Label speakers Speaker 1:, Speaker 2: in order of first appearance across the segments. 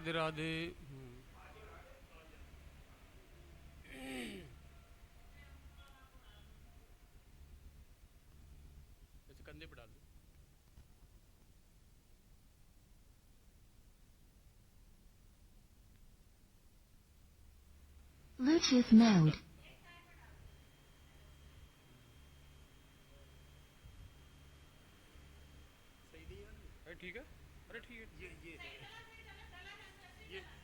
Speaker 1: राधे राधे। ऐसे कंधे पे डाल दो।
Speaker 2: Bluetooth mode.
Speaker 1: अरे ठीक है, अरे ठीक है।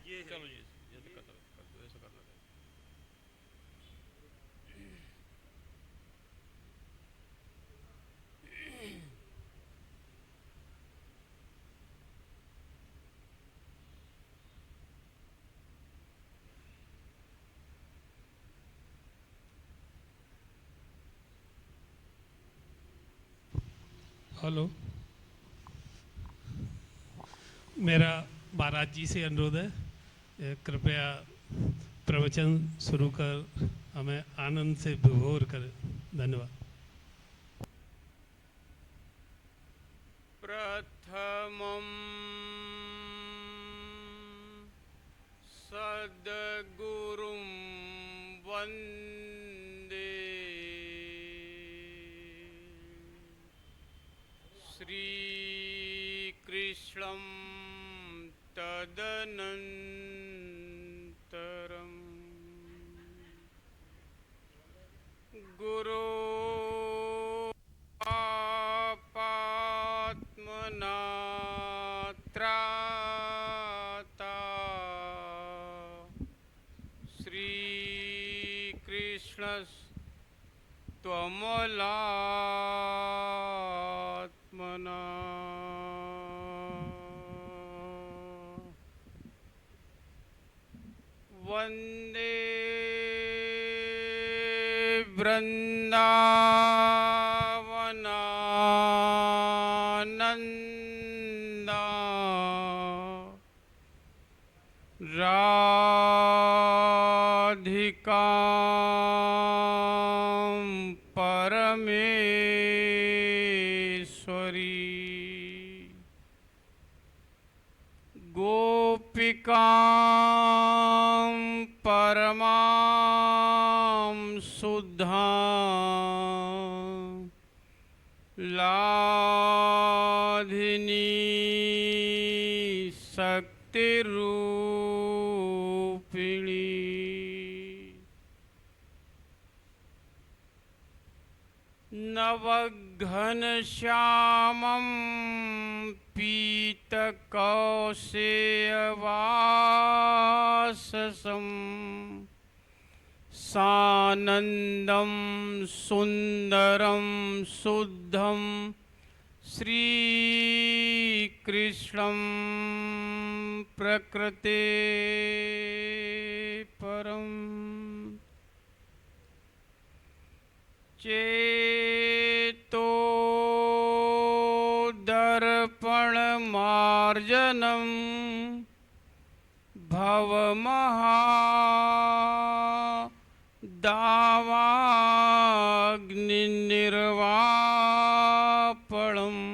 Speaker 1: ये चलो ये तो कर दो ऐसा करना है।
Speaker 3: हेलो, मेरा महाराज जी से अनुरोध है, कृपया प्रवचन शुरू कर हमें आनंद से विभोर कर। धन्यवाद।
Speaker 1: प्रथमं सद्गुरुं वन्दे श्रीकृष्णं तदनन्तरं गुरो त्राता श्रीकृष्णस्त्वमलात्मना वन्दे वृन्दावनानन्दा राधिकां परमेश्वरी गोपिकां परमां शुद्धां लाधिनी शक्तिरूपिणी नवघनश्यामं पीतकौशेयवाससं सानन्दं सुन्दरं शुद्धं श्रीकृष्णं प्रकृते परम् चेतो दर्पणमार्जनं भवमहादावाग्निर्वापणम्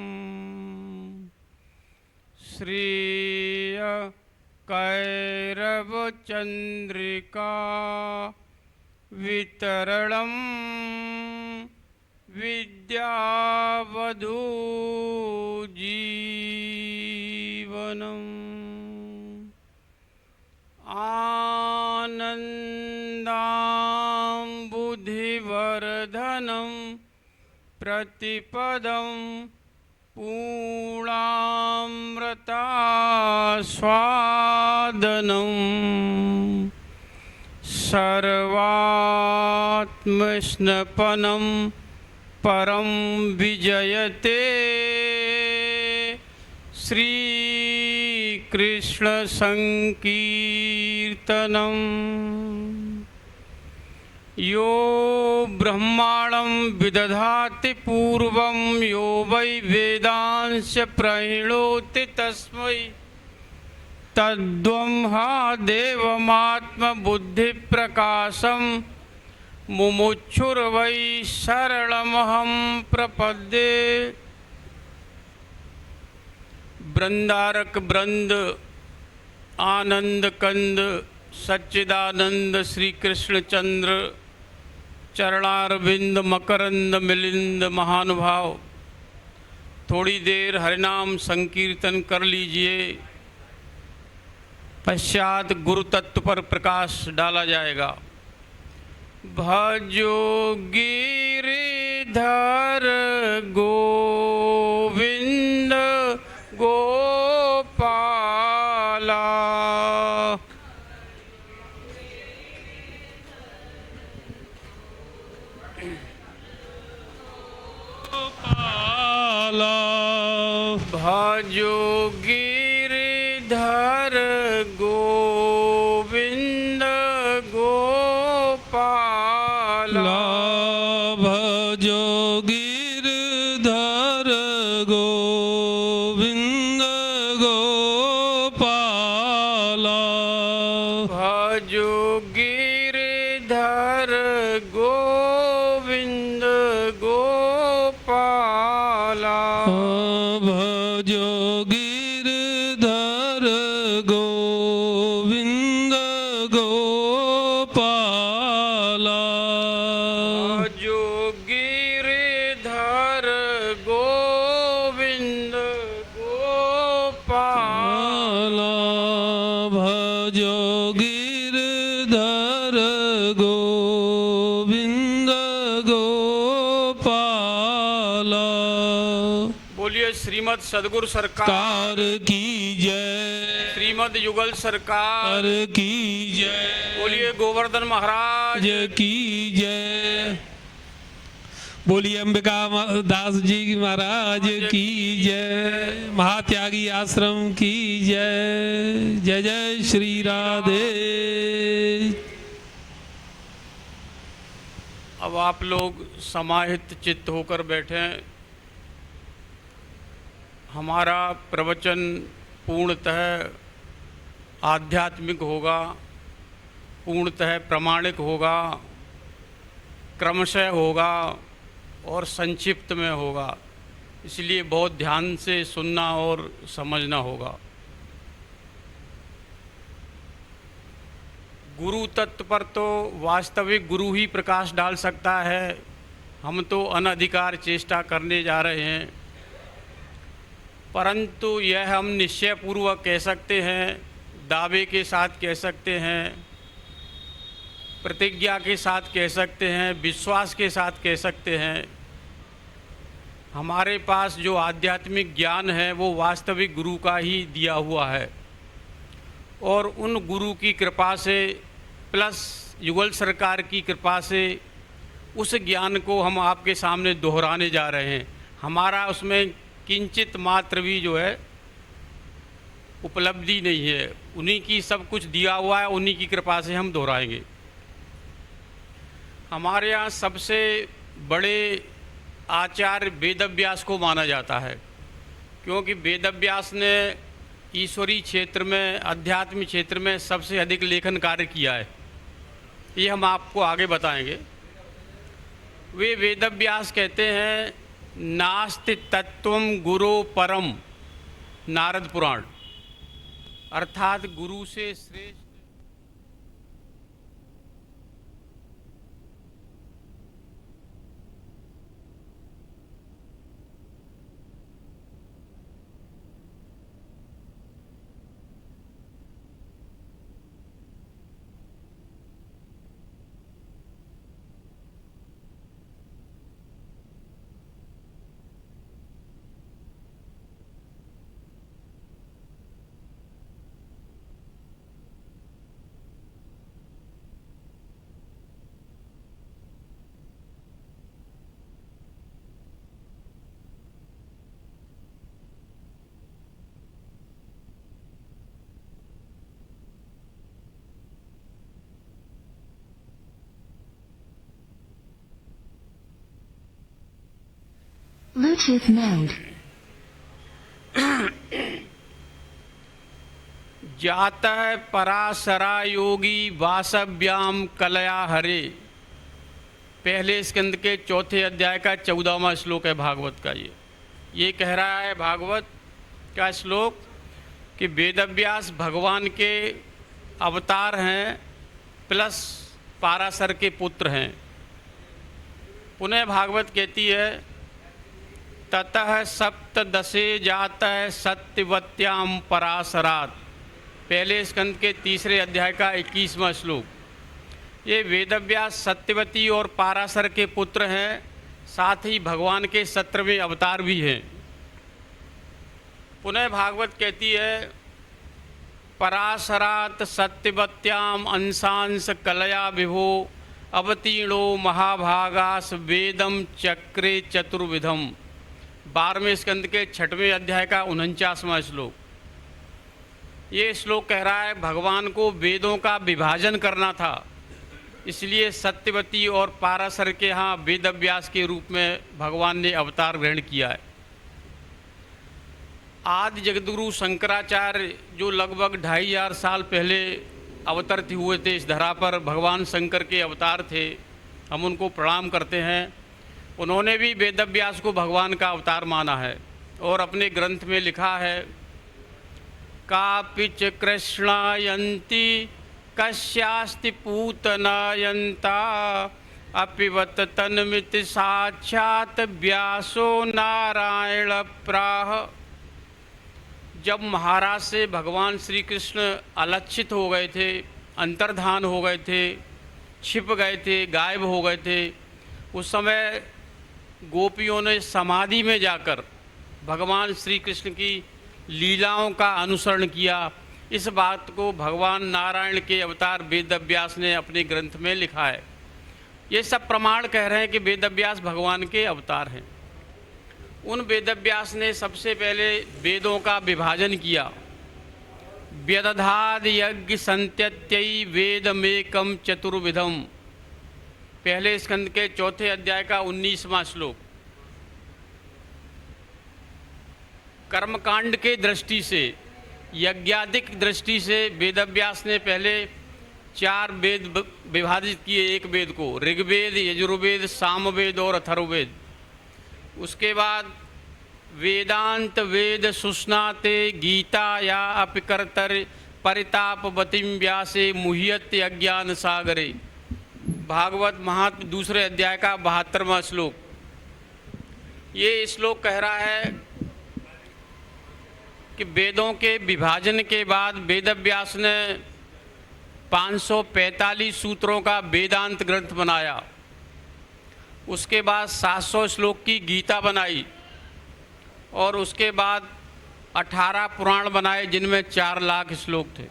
Speaker 1: श्रेयकैरवचन्द्रिका वितरणं विद्यावधूजीवनम् आनन्दाम्बुधिवर्धनं प्रतिपदं पूर्णामृतास्वादनम् सर्वात्मस्नपनं परं विजयते श्रीकृष्णसङ्कीर्तनम् यो ब्रह्माणं विदधाति पूर्वं यो वै वेदांश प्रणोति तस्मै तद्ब्रह्मा देवमात्मबुद्धिप्रकाशं मुमुक्षुर्वै शरणमहं प्रपद्ये। वृंदारक वृंद आनंद कंद सच्चिदानंद श्री कृष्ण चंद्र चरणारविंद मकरंद मिलिंद महानुभाव, थोड़ी देर हरिनाम संकीर्तन कर लीजिए। पश्चात गुरु तत्व पर प्रकाश डाला जाएगा। भजो गिरिधर गोविंद गोपाला, भजो गिरिधर गोविंद गोपाला,
Speaker 3: भजो गिरधर गोविंद गोपाला,
Speaker 1: भजो गिरिधर गोविंद गोपाला,
Speaker 3: भजो गिरधर गोविंद गोपाला,
Speaker 1: भजो गिरिधर गोविंद गोपाला,
Speaker 3: भजो गिरधर गोविंद गोपाला।
Speaker 1: बोलिए श्रीमद सदगुरु सरकार
Speaker 3: कार की जय,
Speaker 1: श्रीमद युगल सरकार
Speaker 3: कार की जय,
Speaker 1: बोलिए गोवर्धन महाराज
Speaker 3: जय की जय। बोलिए अंबिका दास जी महाराज की जय, महात्यागी आश्रम की जय। जय जय श्री राधे।
Speaker 1: अब आप लोग समाहित चित्त होकर बैठें। हमारा प्रवचन पूर्णतः आध्यात्मिक होगा, पूर्णतः प्रामाणिक होगा, क्रमशः होगा और संक्षिप्त में होगा, इसलिए बहुत ध्यान से सुनना और समझना होगा। गुरु तत्व पर तो वास्तविक गुरु ही प्रकाश डाल सकता है। हम तो अनधिकार चेष्टा करने जा रहे हैं, परंतु यह हम निश्चयपूर्वक कह सकते हैं, दावे के साथ कह सकते हैं, प्रतिज्ञा के साथ कह सकते हैं, विश्वास के साथ कह सकते हैं, हमारे पास जो आध्यात्मिक ज्ञान है वो वास्तविक गुरु का ही दिया हुआ है। और उन गुरु की कृपा से प्लस युगल सरकार की कृपा से उस ज्ञान को हम आपके सामने दोहराने जा रहे हैं। हमारा उसमें किंचित मात्र भी जो है उपलब्धि नहीं है, उन्हीं की सब कुछ दिया हुआ है, उन्हीं की कृपा से हम दोहराएंगे। हमारे यहाँ सबसे बड़े आचार्य वेदव्यास को माना जाता है, क्योंकि वेदव्यास ने ईश्वरीय क्षेत्र में, आध्यात्मिक क्षेत्र में सबसे अधिक लेखन कार्य किया है। ये हम आपको आगे बताएंगे। वे वेदव्यास कहते हैं, नास्ति तत्वम गुरु परम, नारद पुराण, अर्थात गुरु से श्रेष्ठ
Speaker 2: Bluetooth mode.
Speaker 1: जाता है पराशरा योगी वासव्याम कलया हरे। पहले स्कंद के चौथे अध्याय का 14वां श्लोक है भागवत का। ये कह रहा है भागवत का श्लोक कि वेदव्यास भगवान के अवतार हैं प्लस पाराशर के पुत्र हैं। पुनः भागवत कहती है, ततः सप्तदशे जातः सत्यवत्याम पराशरात्, पहले स्कंद के 3 अध्याय का 21वां श्लोक। ये वेदव्यास सत्यवती और पाराशर के पुत्र हैं, साथ ही भगवान के 17वें अवतार भी हैं। पुनः भागवत कहती है, पराशरात् सत्यवत्याम अंशांश कलया विभो अवतीर्णो महाभागास वेदम चक्रे चतुर्विधम, 12वें स्कंद के 6वें अध्याय का 49वां श्लोक। ये श्लोक कह रहा है भगवान को वेदों का विभाजन करना था, इसलिए सत्यवती और पाराशर के यहाँ वेदव्यास के रूप में भगवान ने अवतार ग्रहण किया है। आदि जगद्गुरु शंकराचार्य जो लगभग 2500 साल पहले अवतरित हुए थे इस धरा पर, भगवान शंकर के अवतार थे, हम उनको प्रणाम करते हैं। उन्होंने भी वेदव्यास को भगवान का अवतार माना है और अपने ग्रंथ में लिखा है, कापिच कृष्णायन्ति कस्यास्ति पूतनायन्ता अपिवत तन्मित साक्षात व्यासो नारायण प्राह। जब महाराज से भगवान श्री कृष्ण अलक्षित हो गए थे, अंतर्धान हो गए थे, छिप गए थे, गायब हो गए थे, उस समय गोपियों ने समाधि में जाकर भगवान श्री कृष्ण की लीलाओं का अनुसरण किया। इस बात को भगवान नारायण के अवतार वेदव्यास ने अपने ग्रंथ में लिखा है। ये सब प्रमाण कह रहे हैं कि वेदव्यास भगवान के अवतार हैं। उन वेदव्यास ने सबसे पहले वेदों का विभाजन किया। व्यदधाद यज्ञ संत्यत्यै वेदमेकम चतुर्विधम, पहले स्कंद के 4 अध्याय का 19वां श्लोक। कर्मकांड के दृष्टि से, यज्ञादिक दृष्टि से वेदव्यास ने पहले 4 वेद विभाजित किए एक वेद को, ऋग्वेद, यजुर्वेद, सामवेद और अथर्ववेद। उसके बाद वेदांत वेद सुस्नाते गीता या अपिकर्तर परितापवतीम व्यासे मुह्यत अज्ञान सागरे, भागवत महात्म्य 2 अध्याय का 72वां श्लोक। ये श्लोक कह रहा है कि वेदों के विभाजन के बाद वेदव्यास ने 545 सूत्रों का वेदांत ग्रंथ बनाया। उसके बाद 700 श्लोक की गीता बनाई और उसके बाद 18 पुराण बनाए जिनमें 4 लाख श्लोक थे।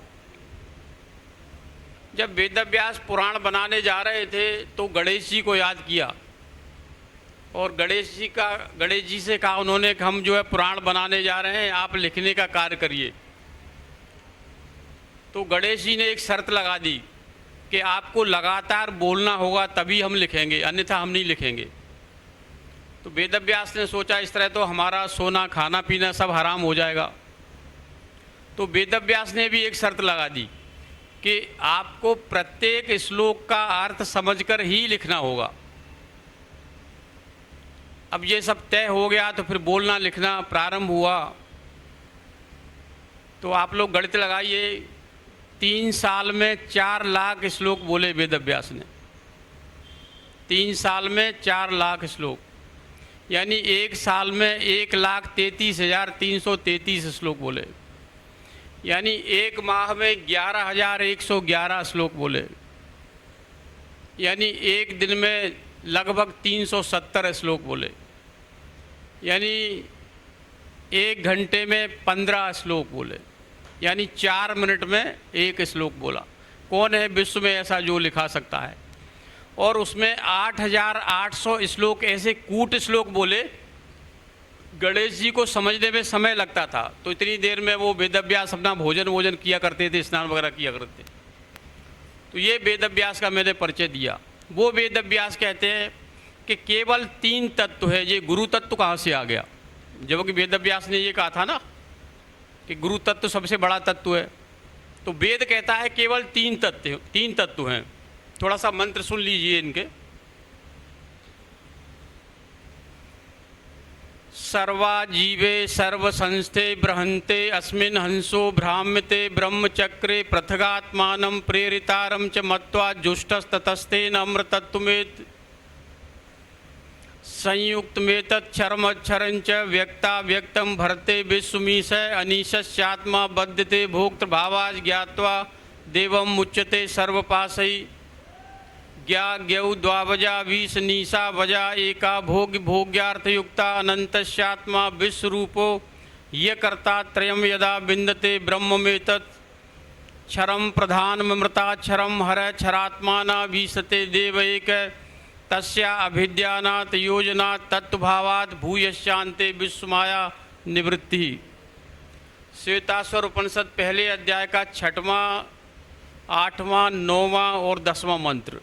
Speaker 1: जब वेदव्यास पुराण बनाने जा रहे थे तो गणेश जी को याद किया और गणेश जी से कहा उन्होंने कि हम जो है पुराण बनाने जा रहे हैं, आप लिखने का कार्य करिए। तो गणेश जी ने एक शर्त लगा दी कि आपको लगातार बोलना होगा तभी हम लिखेंगे, अन्यथा हम नहीं लिखेंगे। तो वेदव्यास ने सोचा इस तरह तो हमारा सोना खाना पीना सब हराम हो जाएगा। तो वेदव्यास ने भी एक शर्त लगा दी कि आपको प्रत्येक श्लोक का अर्थ समझकर ही लिखना होगा। अब ये सब तय हो गया तो फिर बोलना लिखना प्रारंभ हुआ। तो आप लोग गणित लगाइए, 3 साल में 4 लाख श्लोक बोले वेदव्यास ने। 3 साल में 4 लाख श्लोक, यानी 1 साल में 1,33,333 श्लोक बोले, यानी 1 माह में 11,111 श्लोक बोले, यानी एक दिन में लगभग 370 श्लोक बोले, यानी 1 घंटे में 15 श्लोक बोले, यानी 4 मिनट में 1 श्लोक बोला। कौन है विश्व में ऐसा जो लिखा सकता है? और उसमें 8,800 श्लोक ऐसे कूट श्लोक बोले। गणेश जी को समझने में समय लगता था, तो इतनी देर में वो वेदव्यास अपना भोजन किया करते थे, स्नान वगैरह किया करते थे। तो ये वेदव्यास का मैंने परिचय दिया। वो वेदव्यास कहते हैं कि केवल 3 तत्व है। ये गुरु तत्व कहाँ से आ गया? जबकि वेदव्यास ने ये कहा था ना कि गुरु तत्व सबसे बड़ा तत्व है। तो वेद कहता है केवल 3 तत्व हैं। थोड़ा सा मंत्र सुन लीजिए इनके। सर्वा जीवे सर्वसंस्थे बृहन्ते अस्मिन् हंसो भ्राम्यते ब्रह्मचक्रे पृथगात्मानं प्रेरितारं च मत्वा जुष्टस्ततस्तेन अमृतत्वमेत् संयुक्तमेतच्छरमच्छरं च व्यक्ता व्यक्तं भरते विश्वमीश अनीशस्यात्मा बध्यते भोक्तृभावात् ज्ञात्वा देवं मुच्यते सर्वपाशै ज्ञा ज्ञौ द्वावजा वीस नीसा वजा एका भोग भोग्यार्थयुक्ता अनंतस्यात्मा विश्वरूपो ये कर्ता त्रयं यदा बिंदते ब्रह्ममेतत् क्षरम प्रधानमृताक्षरम हर क्षरात्माना वीसते देव एक तस्या अभिद्यानात् योजनात् तत्वभावात् भूयश्चान्ते विश्वमाया निवृत्ति। श्वेताश्वर उपनिषद पहले अध्याय का 6वां 8वां 9वां और 10वां मंत्र।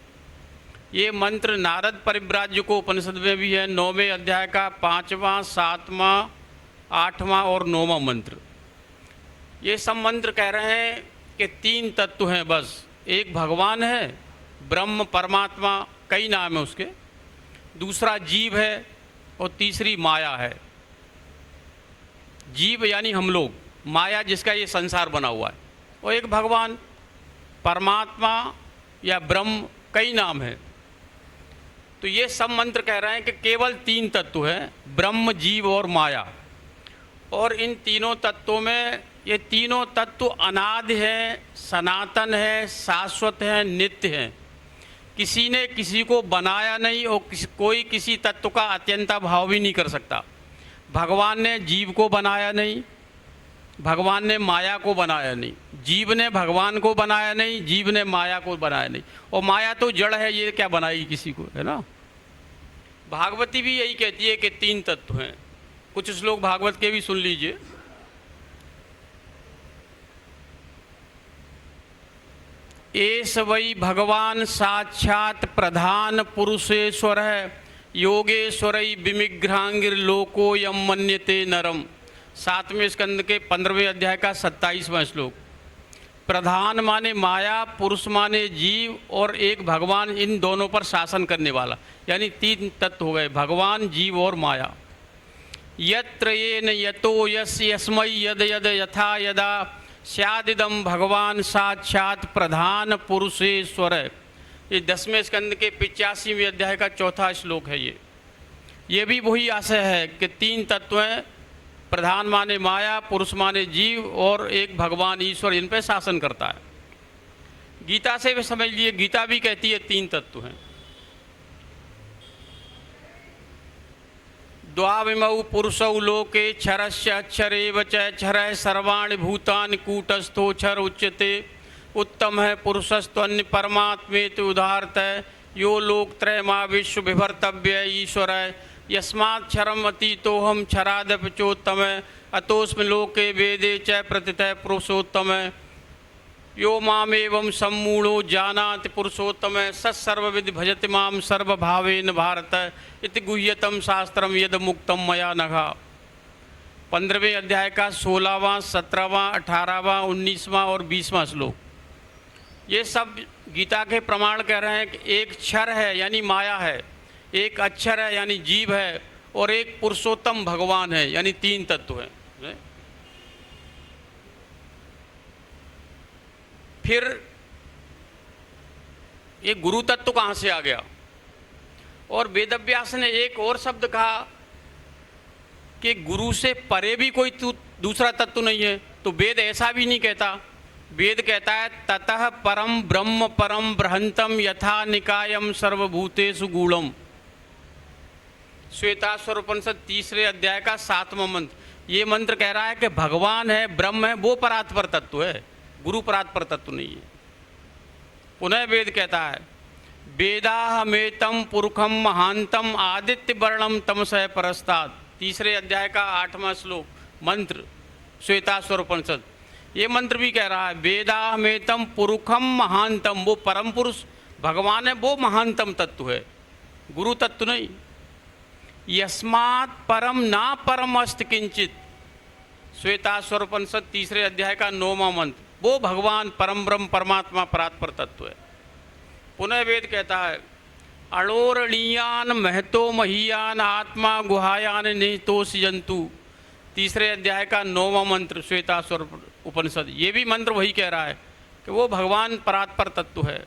Speaker 1: ये मंत्र नारद परिव्राज्य को उपनिषद में भी है। 9वें अध्याय का 5वां 7वां 8वां और 9वां मंत्र। ये सब मंत्र कह रहे हैं कि 3 तत्व हैं बस। एक भगवान है, ब्रह्म परमात्मा, कई नाम है उसके। दूसरा जीव है और तीसरी माया है। जीव यानी हम लोग, माया जिसका ये संसार बना हुआ है, और एक भगवान परमात्मा या ब्रह्म, कई नाम है। तो ये सब मंत्र कह रहे हैं कि केवल 3 तत्व हैं, ब्रह्म जीव और माया। और इन तीनों तत्वों में ये तीनों तत्व अनादि हैं, सनातन है, शाश्वत हैं, नित्य हैं। किसी ने किसी को बनाया नहीं और कोई किसी तत्व का अत्यंता भाव भी नहीं कर सकता। भगवान ने जीव को बनाया नहीं, भगवान ने माया को बनाया नहीं, जीव ने भगवान को बनाया नहीं, जीव ने माया को बनाया नहीं। और माया तो जड़ है, ये क्या बनाई किसी को, है ना। भागवती भी यही कहती है कि 3 तत्व हैं। कुछ श्लोक भागवत के भी सुन लीजिए। एष वै भगवान साक्षात प्रधान पुरुषेश्वर है योगेश्वरै विमिघ्रांगिर्लोको यम मन्यते नरम। 7वें स्कंद के 15वें अध्याय का 27वां श्लोक। प्रधान माने माया, पुरुष माने जीव, और एक भगवान, इन दोनों पर शासन करने वाला। यानी 3 तत्व हो गए, भगवान, जीव और माया। यत्र येन यतो यस्य यस्मै यद यद यथा यदा स्यादिदं भगवान साक्षात प्रधान पुरुषेश्वर। ये 10वें स्कंद के 85वें अध्याय का 4था श्लोक है। ये भी वही आशय है कि 3 तत्व हैं, प्रधान माने माया, पुरुष माने जीव, और एक भगवान ईश्वर इन पे शासन करता है। गीता से भी समझ लिए, गीता भी कहती है 3 तत्व हैं। द्वाविमौ पुरुषौ लोके क्षरस्य अक्षरेव च क्षरः सर्वाणि भूतानि कूटस्थो क्षर उच्यते। उत्तम है पुरुषस्त्वन्य परमात्मेति उदाहरतः यो लोकत्रयमा विश्व विभर्तव्य ईश्वर यस्माक्षरम अतीतोहम क्षरादपि चोत्तम अतोस्मि लोके वेदे च प्रतितः पुरुषोत्तम यो मामेवं सम्मूढ़ो जानाति पुरुषोत्तम सत्सर्वविद भजति मां सर्वभावेन भारत इति गुह्यतम शास्त्रम यद मुक्तम मया नघा। 15वें अध्याय का 16वां 17वां 18वां 19वां और 20वां श्लोक। ये सब गीता के प्रमाण कह रहे हैं कि एक क्षर है यानी माया है, एक अक्षर है यानी जीव है, और एक पुरुषोत्तम भगवान है, यानी 3 तत्व हैं। फिर ये गुरु तत्व कहाँ से आ गया? और वेदव्यास ने एक और शब्द कहा कि गुरु से परे भी कोई दूसरा तत्व नहीं है। तो वेद ऐसा भी नहीं कहता। वेद कहता है ततः परम ब्रह्म परम बृहंतम यथा निकायम सर्वभूतेषु गूढ़म। श्वेताश्वर उपनिषद 3रे अध्याय का 7वां मंत्र। ये मंत्र कह रहा है कि भगवान है, ब्रह्म है, वो परात्पर तत्व है, गुरु परात्पर तत्व नहीं है। पुनः वेद कहता है वेदाहमेतम पुरुषम महांतम आदित्य वर्णम तमसः परस्तात्। 3रे अध्याय का 8वां श्लोक मंत्र श्वेताश्वर उपनिषद। ये मंत्र भी कह रहा है वेदाहमेतम पुरुषम महांतम, वो परम पुरुष भगवान है, वो महानतम तत्व है, गुरु तत्व नहीं। यस्मात् परम ना परम अस्त किंचित। श्वेताश्वर उपनिषद 3रे अध्याय का 9वां मंत्र। वो भगवान परम ब्रह्म परमात्मा परात्पर तत्व है। पुनः वेद कहता है अणोरणीयान महतो महीयान आत्मा गुहायान निहितोष जंतु, तीसरे अध्याय का 9वां मंत्र श्वेताश्वर उपनिषद। ये भी मंत्र वही कह रहा है कि वो भगवान परात्पर तत्व है।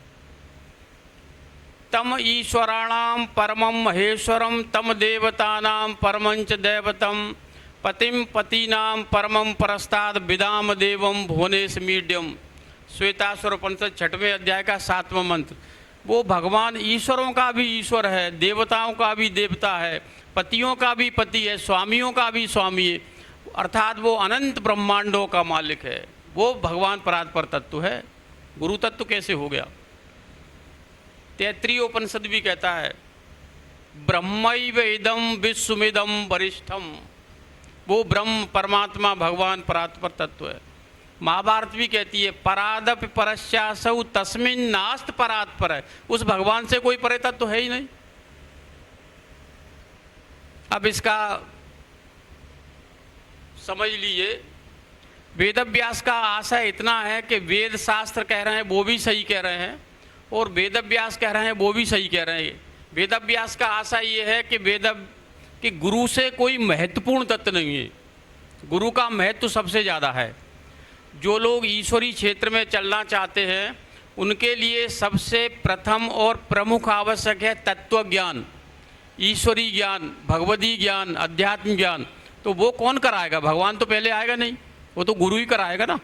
Speaker 1: तम ईश्वराणाम परमं महेश्वरम तम देवतानां परमंच दैवतम पतिम पतीनां परमं परस्ताद विदाम देवम भुवनेश मीड्यम, श्वेताश्वर उपनिषद 6वें अध्याय का 7वां मंत्र। वो भगवान ईश्वरों का भी ईश्वर है, देवताओं का भी देवता है, पतियों का भी पति है, स्वामियों का भी स्वामी है, अर्थात वो अनंत ब्रह्मांडों का मालिक है। वो भगवान परात्पर तत्व है। गुरु तत्व कैसे हो गया? तैत्तिरीय उपनिषद भी कहता है ब्रह्मैव इदं विश्वमिदं वरिष्ठम, वो ब्रह्म परमात्मा भगवान परात्पर तत्व है। महाभारत भी कहती है परादप परस्यासौ तस्मिन् नास्त परात्पर है, उस भगवान से कोई परे तत्व है ही नहीं। अब इसका समझ लीजिए, वेदव्यास का आशय इतना है कि वेद शास्त्र कह रहे हैं वो भी सही कह रहे हैं और वेदव्यास कह रहे हैं वो भी सही कह रहे हैं। वेदव्यास का आशय ये है कि कि गुरु से कोई महत्वपूर्ण तत्व नहीं है, गुरु का महत्व सबसे ज़्यादा है। जो लोग ईश्वरीय क्षेत्र में चलना चाहते हैं उनके लिए सबसे प्रथम और प्रमुख आवश्यक है तत्व ज्ञान, ईश्वरीय ज्ञान, भगवदी ज्ञान, अध्यात्म ज्ञान। तो वो कौन कराएगा? भगवान तो पहले आएगा नहीं, वो तो गुरु ही कराएगा ना।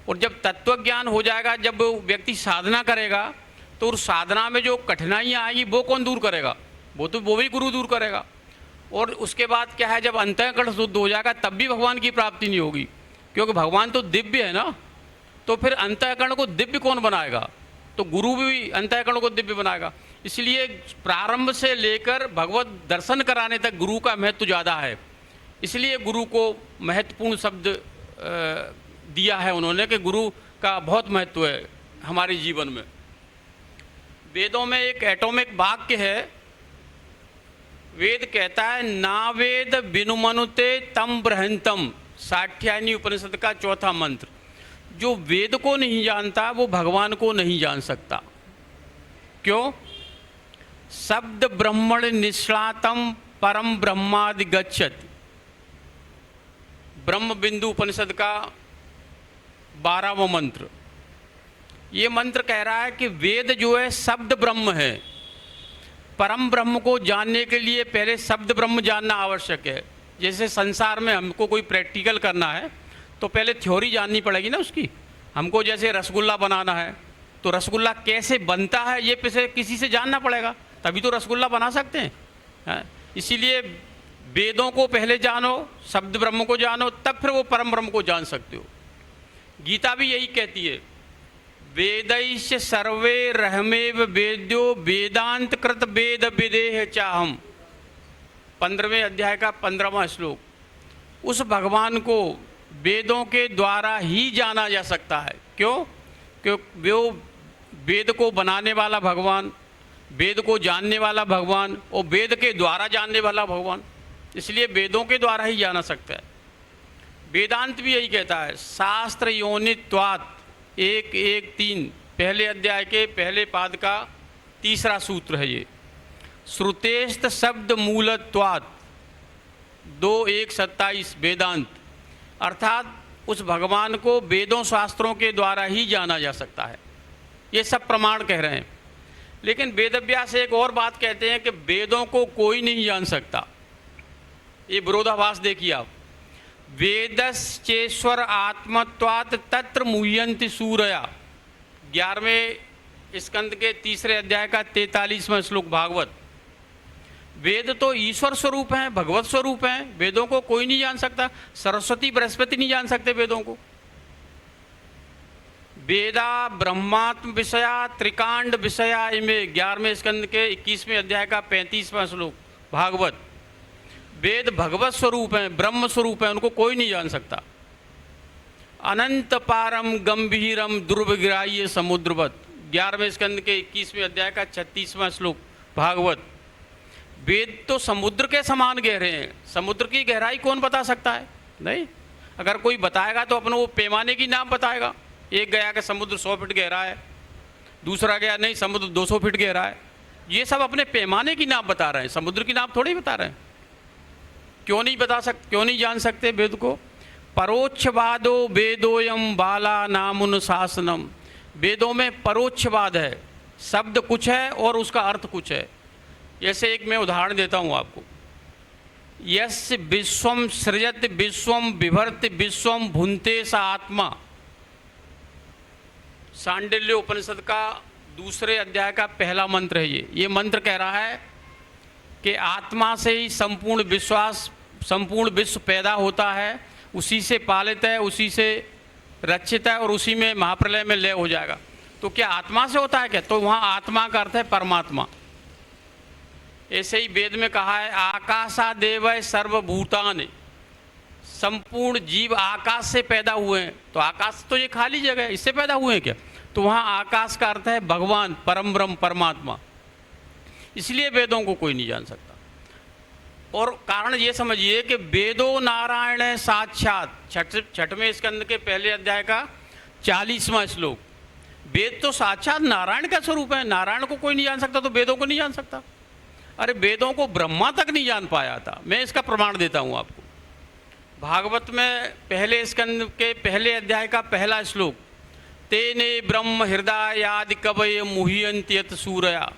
Speaker 1: और जब तत्व ज्ञान हो जाएगा, जब वो व्यक्ति साधना करेगा तो उस साधना में जो कठिनाइयाँ आएगी वो कौन दूर करेगा? वो भी गुरु दूर करेगा। और उसके बाद क्या है, जब अंतःकरण शुद्ध हो जाएगा तब भी भगवान की प्राप्ति नहीं होगी, क्योंकि भगवान तो दिव्य है ना। तो फिर अंतःकरण को दिव्य कौन बनाएगा? तो गुरु भी अंतःकरण को दिव्य बनाएगा। इसलिए प्रारंभ से लेकर भगवत दर्शन कराने तक गुरु का महत्व ज़्यादा है। इसलिए गुरु को महत्वपूर्ण शब्द दिया है उन्होंने कि गुरु का बहुत महत्व है हमारे जीवन में। वेदों में एक एटॉमिक वाक्य है, वेद कहता है ना वेद बिनुमनुते तम बृहंतम, साठ्यायनी उपनिषद का 4था मंत्र। जो वेद को नहीं जानता वो भगवान को नहीं जान सकता। क्यों? शब्द ब्रह्मण निश्लातम परम ब्रह्मादि गच्छति, ब्रह्म बिंदु उपनिषद का 12वां मंत्र। ये मंत्र कह रहा है कि वेद जो है शब्द ब्रह्म है। परम ब्रह्म को जानने के लिए पहले शब्द ब्रह्म जानना आवश्यक है। जैसे संसार में हमको कोई प्रैक्टिकल करना है तो पहले थ्योरी जाननी पड़ेगी ना उसकी। हमको जैसे रसगुल्ला बनाना है तो रसगुल्ला कैसे बनता है ये किसी से जानना पड़ेगा, तभी तो रसगुल्ला बना सकते हैं। इसीलिए वेदों को पहले जानो, शब्द ब्रह्म को जानो, तब फिर वो परम ब्रह्म को जान सकते हो। गीता भी यही कहती है वेदैश्च सर्वे रहमेव वेद्यो वेदांत कृत वेद विदेह चाहम, 15वें अध्याय का 15वां श्लोक। उस भगवान को वेदों के द्वारा ही जाना जा सकता है। क्यों? क्योंकि वो वेद को बनाने वाला भगवान, वेद को जानने वाला भगवान और वेद के द्वारा जानने वाला भगवान, इसलिए वेदों के द्वारा ही जाना सकता है। वेदांत भी यही कहता है शास्त्र योनित्वात् 1:1:3 पहले अध्याय के पहले पाद का 3रा सूत्र है ये। श्रुतेस्त शब्द मूलत्वात् 2:1:27 वेदांत, अर्थात उस भगवान को वेदों शास्त्रों के द्वारा ही जाना जा सकता है। ये सब प्रमाण कह रहे हैं। लेकिन वेदव्यास एक और बात कहते हैं कि वेदों को कोई नहीं जान सकता। ये विरोधाभास देखिए आप। वेदश्चेश्वर आत्मत्वात् तत्र मुह्यन्ति सूरया, 11वें स्कंद के 3रे अध्याय का 43वां श्लोक भागवत। वेद तो ईश्वर स्वरूप हैं, भगवत स्वरूप हैं, वेदों को कोई नहीं जान सकता। सरस्वती बृहस्पति नहीं जान सकते वेदों को। वेदा ब्रह्मात्म विषया त्रिकांड विषया इमे, 11वें स्कंद के 21वें अध्याय का 35वां श्लोक भागवत। वेद भगवत स्वरूप हैं, ब्रह्म स्वरूप हैं, उनको कोई नहीं जान सकता। अनंत पारम गंभीरम दुर्विग्राह्य समुद्रवत, 11वें स्कंद के 21वें अध्याय का 36वां श्लोक भागवत। वेद तो समुद्र के समान गहरे हैं। समुद्र की गहराई कौन बता सकता है? नहीं। अगर कोई बताएगा तो अपने वो पैमाने की नाम बताएगा। एक गया कि समुद्र 100 फीट गहरा है, दूसरा गया नहीं समुद्र 200 फीट गहरा है। ये सब अपने पैमाने की नाप बता रहे हैं, समुद्र की नाप थोड़ी बता रहे हैं। क्यों नहीं जान सकते वेद को? परोक्षवादो वेदोयम बाला नामुनुशासनम। वेदों में परोक्षवाद है, शब्द कुछ है और उसका अर्थ कुछ है। जैसे एक मैं उदाहरण देता हूँ आपको। यस्य विश्वम सृजत विश्वम बिभर्त विश्वम भुनते स आत्मा। सांडिल्य उपनिषद का दूसरे अध्याय का पहला मंत्र है ये मंत्र कह रहा है कि आत्मा से ही संपूर्ण विश्व पैदा होता है, उसी से पालित है, उसी से रक्षित है और उसी में महाप्रलय में लय हो जाएगा। तो क्या आत्मा से होता है क्या? तो वहाँ आत्मा का अर्थ है परमात्मा। ऐसे ही वेद में कहा है आकाशादेव सर्वभूतानि, संपूर्ण जीव आकाश से पैदा हुए हैं। तो आकाश तो ये खाली जगह है, इससे पैदा हुए हैं क्या? तो वहाँ आकाश का अर्थ है भगवान, परम ब्रह्म, परमात्मा। इसलिए वेदों को कोई नहीं जान सकता। और कारण ये समझिए कि वेदो नारायण साक्षात, छठवें स्कंद के पहले अध्याय का 40वां श्लोक। वेद तो साक्षात नारायण का स्वरूप है। नारायण को कोई नहीं जान सकता तो वेदों को नहीं जान सकता। अरे वेदों को ब्रह्मा तक नहीं जान पाया था। मैं इसका प्रमाण देता हूँ आपको। भागवत में पहले स्कंद के पहले अध्याय का पहला श्लोक, तेने ब्रह्म हृदयादि कवये मुह्यन्ति यत् सूरया।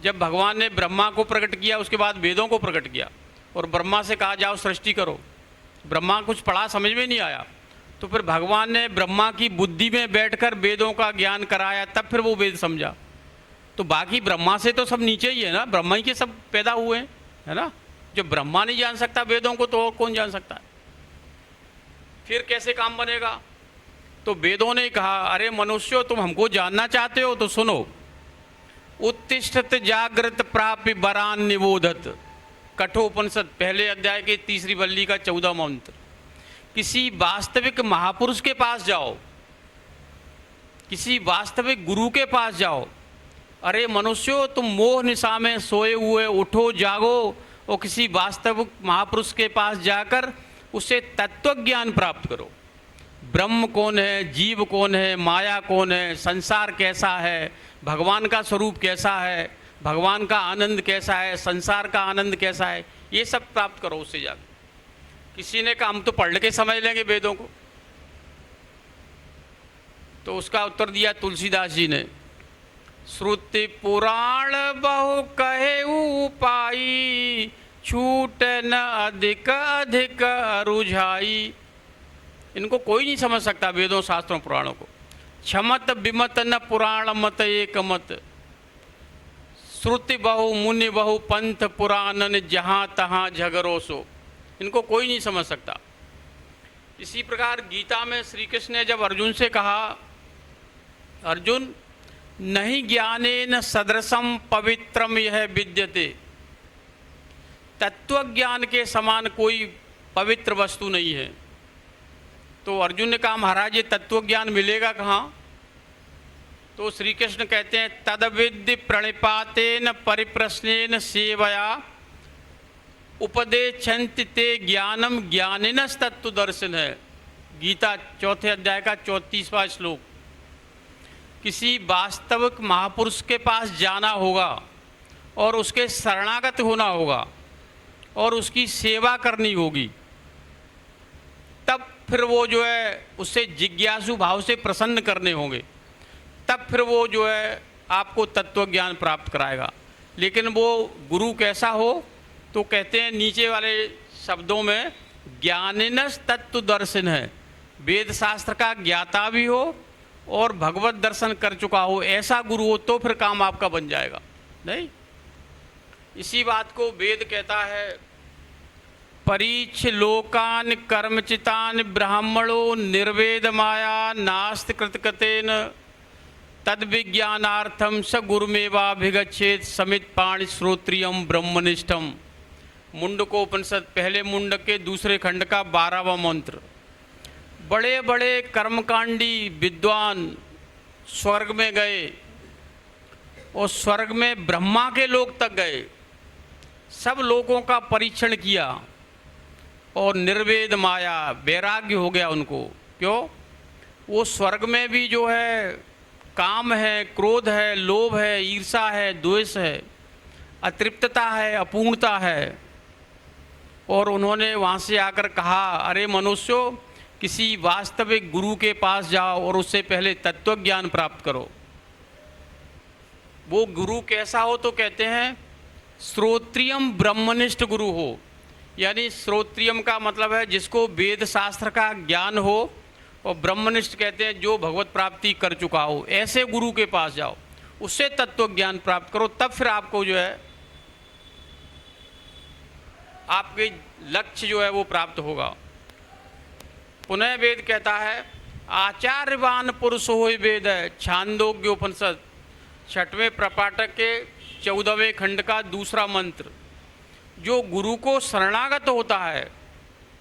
Speaker 1: जब भगवान ने ब्रह्मा को प्रकट किया उसके बाद वेदों को प्रकट किया और ब्रह्मा से कहा जाओ सृष्टि करो। ब्रह्मा कुछ पढ़ा, समझ में नहीं आया, तो फिर भगवान ने ब्रह्मा की बुद्धि में बैठकर वेदों का ज्ञान कराया, तब फिर वो वेद समझा। तो बाकी ब्रह्मा से तो सब नीचे ही है ना, ब्रह्मा ही के सब पैदा हुए हैं, है ना। जब ब्रह्मा नहीं जान सकता वेदों को तो और कौन जान सकता है? फिर कैसे काम बनेगा? तो वेदों ने कहा अरे मनुष्यों, तुम हमको जानना चाहते हो तो सुनो। उत्तिष्ठत जागृत प्राप्य वरान निबोधत। कठोपनिषद पहले अध्याय के 3री वल्ली का 14वां मंत्र। किसी वास्तविक महापुरुष के पास जाओ, किसी वास्तविक गुरु के पास जाओ। अरे मनुष्यों, तुम मोह निशा में सोए हुए उठो, जागो और किसी वास्तविक महापुरुष के पास जाकर उससे तत्व ज्ञान प्राप्त करो। ब्रह्म कौन है, जीव कौन है, माया कौन है, संसार कैसा है, भगवान का स्वरूप कैसा है, भगवान का आनंद कैसा है, संसार का आनंद कैसा है, ये सब प्राप्त करो उससे जाकर। किसी ने कहा हम तो पढ़ के समझ लेंगे वेदों को, तो उसका उत्तर दिया तुलसीदास जी ने, श्रुति पुराण बहु कहे उपाई, छूट न अधिक अधिक रुझाई। इनको कोई नहीं समझ सकता वेदों शास्त्रों पुराणों को। क्षमत विमत न पुराण मत एक मत, श्रुति बहु मुनि बहु पंथ पुराणन, जहाँ तहाँ झगड़ो सो। इनको कोई नहीं समझ सकता। इसी प्रकार गीता में श्री कृष्ण ने जब अर्जुन से कहा, अर्जुन नहीं ज्ञानेन सदृशम पवित्रम यह विद्यते, तत्व ज्ञान के समान कोई पवित्र वस्तु नहीं है। तो अर्जुन ने कहा महाराज ये तत्व ज्ञान मिलेगा कहाँ? तो श्री कृष्ण कहते हैं तदविद्य प्रणिपातेन परिप्रश्नेन सेवया उपदेशन्ति ते ज्ञानम ज्ञानिनस् तत्व दर्शन है। गीता 4थे अध्याय का 34वां श्लोक। किसी वास्तविक महापुरुष के पास जाना होगा और उसके शरणागत होना होगा और उसकी सेवा करनी होगी, तब फिर वो जो है उससे जिज्ञासु भाव से प्रसन्न करने होंगे, तब फिर वो जो है आपको तत्व ज्ञान प्राप्त कराएगा। लेकिन वो गुरु कैसा हो? तो कहते हैं नीचे वाले शब्दों में ज्ञानिनस् तत्व दर्शन है। वेद शास्त्र का ज्ञाता भी हो और भगवत दर्शन कर चुका हो, ऐसा गुरु हो तो फिर काम आपका बन जाएगा। नहीं, इसी बात को वेद कहता है परीक्ष लोकान कर्मचितान ब्राह्मणो निर्वेद माया नास्ति कृतकृतेन तद विज्ञानार्थम स गुरुमेवाभिगच्छेत समित पाणि श्रोत्रियम ब्रह्मनिष्ठम। मुंडकोपनिषद पहले मुंडक के दूसरे खंड का 12वां मंत्र। बड़े बड़े कर्मकांडी विद्वान स्वर्ग में गए और स्वर्ग में ब्रह्मा के लोक तक गए, सब लोगों का परीक्षण किया और निर्वेद माया वैराग्य हो गया उनको। क्यों? वो स्वर्ग में भी जो है काम है, क्रोध है, लोभ है, ईर्षा है, द्वेष है, अतृप्तता है, अपूर्णता है। और उन्होंने वहाँ से आकर कहा, अरे मनुष्यों, किसी वास्तविक गुरु के पास जाओ और उससे पहले तत्व ज्ञान प्राप्त करो। वो गुरु कैसा हो? तो कहते हैं श्रोत्रियम ब्रह्मनिष्ठ गुरु हो। यानी श्रोत्रियम का मतलब है जिसको वेद शास्त्र का ज्ञान हो, और ब्रह्मनिष्ठ कहते हैं जो भगवत प्राप्ति कर चुका हो। ऐसे गुरु के पास जाओ, उससे तत्व ज्ञान प्राप्त करो, तब फिर आपको जो है आपके लक्ष्य जो है वो प्राप्त होगा। पुनः वेद कहता है आचार्यवान पुरुष हो वेद है, छांदोग्योपनिषद 6वें प्रपाठक के 14वें खंड का दूसरा मंत्र। जो गुरु को शरणागत होता है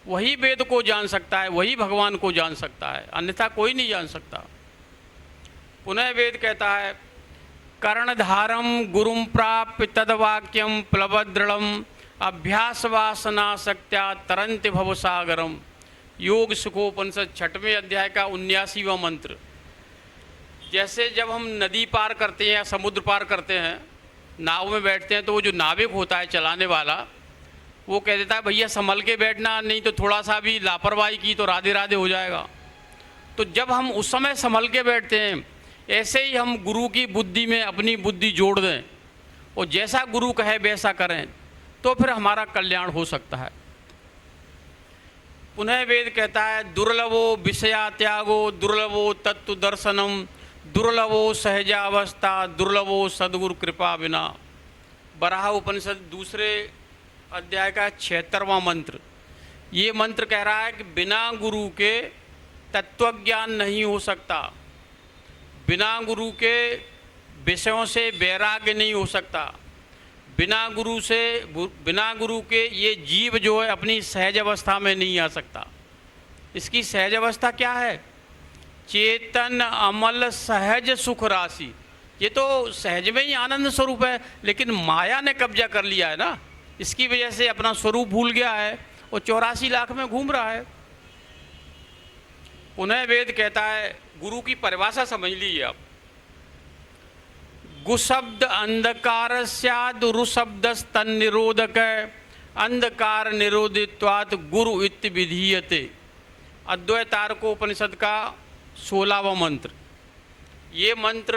Speaker 1: वही वेद को जान सकता है, वही भगवान को जान सकता है, अन्यथा कोई नहीं जान सकता। पुनः वेद कहता है कर्णधारम गुरुम प्राप्य तदवाक्यम प्लवदृढ़म अभ्यास वासना शक्त्या तरंत भवसागरम। योग सुखोपनिषद 6वें अध्याय का 79वां मंत्र। जैसे जब हम नदी पार करते हैं या समुद्र पार करते हैं, नाव में बैठते हैं, तो वो जो नाविक होता है चलाने वाला, वो कह देता है भैया संभल के बैठना, नहीं तो थोड़ा सा भी लापरवाही की तो राधे राधे हो जाएगा। तो जब हम उस समय संभल के बैठते हैं, ऐसे ही हम गुरु की बुद्धि में अपनी बुद्धि जोड़ दें और जैसा गुरु कहे वैसा करें, तो फिर हमारा कल्याण हो सकता है। पुनः वेद कहता है दुर्लभो विषया त्यागो दुर्लभो तत्व दर्शनम दुर्लभो सहजावस्था दुर्लभो सद्गुरु कृपा बिना। बराह उपनिषद 2 अध्याय का 76वां मंत्र। ये मंत्र कह रहा है कि बिना गुरु के तत्वज्ञान नहीं हो सकता, बिना गुरु के विषयों से वैराग्य नहीं हो सकता, बिना गुरु के ये जीव जो है अपनी सहज अवस्था में नहीं आ सकता। इसकी सहज अवस्था क्या है? चेतन अमल सहज सुख राशि। ये तो सहज में ही आनंद स्वरूप है, लेकिन माया ने कब्जा कर लिया है ना, इसकी वजह से अपना स्वरूप भूल गया है और 84 लाख में घूम रहा है। पुनः वेद कहता है, गुरु की परिभाषा समझ लीजिए आप। गुशब्द अंधकार स्याद रुशब्द स्तन निरोधक अंधकार निरोधित्वात् गुरु इत्य विधीयते। अद्वैतारकोपनिषद का 16वां मंत्र। ये मंत्र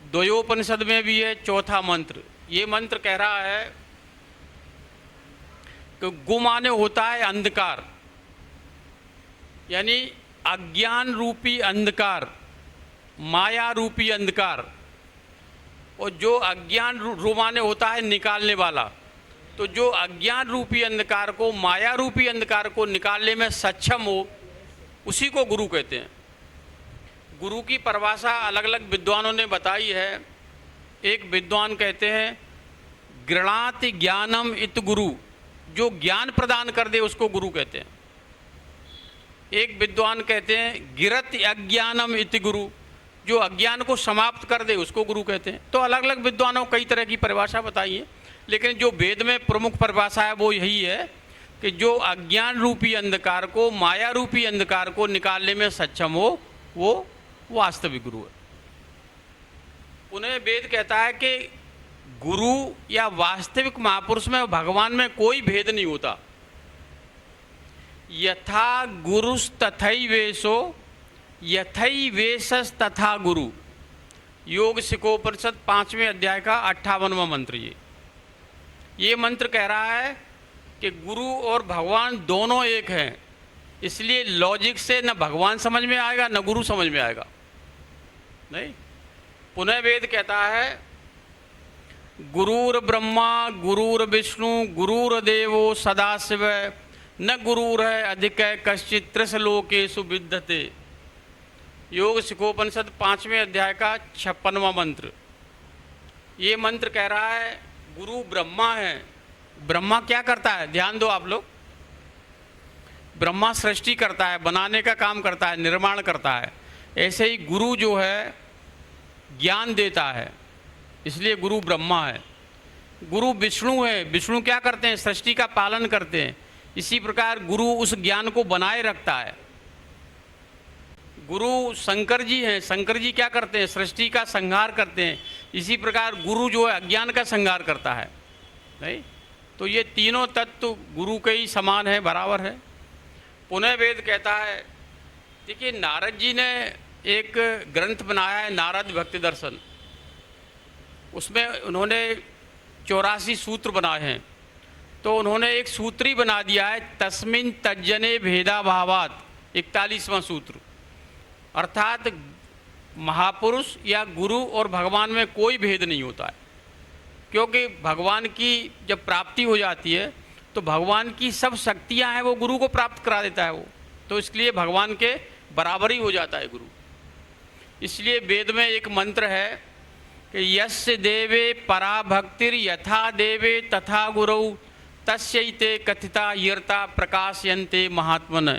Speaker 1: द्वयोपनिषद में भी है, चौथा मंत्र। ये मंत्र कह रहा है कि गु माने होता है अंधकार, यानी अज्ञान रूपी अंधकार, माया रूपी अंधकार। और जो अज्ञान माने होता है निकालने वाला। तो जो अज्ञान रूपी अंधकार को, माया रूपी अंधकार को निकालने में सक्षम हो, उसी को गुरु कहते हैं। गुरु की परिभाषा अलग अलग विद्वानों ने बताई है। एक विद्वान कहते हैं गृणाति ज्ञानम इत गुरु, जो ज्ञान प्रदान कर दे उसको गुरु कहते हैं। एक विद्वान कहते हैं गिरत अज्ञानम इति गुरु, जो अज्ञान को समाप्त कर दे उसको गुरु कहते हैं। तो अलग अलग विद्वानों कई तरह की परिभाषा बताई है, लेकिन जो वेद में प्रमुख परिभाषा है वो यही है कि जो अज्ञान रूपी अंधकार को, माया रूपी अंधकार को निकालने में सक्षम हो, वो वास्तविक गुरु है। पुनः वेद कहता है कि गुरु या वास्तविक महापुरुष में, भगवान में कोई भेद नहीं होता। यथा गुरुस तथैवेशो यथैवेशस तथा गुरु। योग सिखोपनिषद 5वें अध्याय का 58वां मंत्र। ये मंत्र कह रहा है कि गुरु और भगवान दोनों एक हैं, इसलिए लॉजिक से न भगवान समझ में आएगा न गुरु समझ में आएगा, नहीं। पुनः वेद कहता है गुरुर ब्रह्मा गुरुर विष्णु गुरुर्देवो सदाशिव न गुरुर है अधिक कश्चित् त्रिशलोकेषु विद्यते। योग सिखोपनिषद 5वें अध्याय का 56वां मंत्र। ये मंत्र कह रहा है गुरु ब्रह्मा है। ब्रह्मा क्या करता है? ध्यान दो आप लोग। ब्रह्मा सृष्टि करता है, बनाने का काम करता है, निर्माण करता है। ऐसे ही गुरु जो है ज्ञान देता है, इसलिए गुरु ब्रह्मा है। गुरु विष्णु है। विष्णु क्या करते हैं? सृष्टि का पालन करते हैं। इसी प्रकार गुरु उस ज्ञान को बनाए रखता है। गुरु शंकर जी हैं। शंकर जी क्या करते हैं? सृष्टि का संहार करते हैं। इसी प्रकार गुरु जो है अज्ञान का संहार करता है, नहीं? तो ये तीनों तत्व गुरु के ही समान है, बराबर है। पुनः वेद कहता है, देखिए नारद जी ने एक ग्रंथ बनाया है, नारद भक्ति दर्शन। उसमें उन्होंने 84 सूत्र बनाए हैं। तो उन्होंने एक सूत्र ही बना दिया है, तस्मिन तज्जने भेदा भावात, 41वां सूत्र। अर्थात महापुरुष या गुरु और भगवान में कोई भेद नहीं होता है, क्योंकि भगवान की जब प्राप्ति हो जाती है तो भगवान की सब शक्तियां हैं वो गुरु को प्राप्त करा देता है वो, तो इसलिए भगवान के बराबर ही हो जाता है गुरु। इसलिए वेद में एक मंत्र है कि यस्य देवे परा भक्तिर यथा देवे तथा गुरौ तस्यैते कथिता यर्ता प्रकाशयन्ते महात्मन।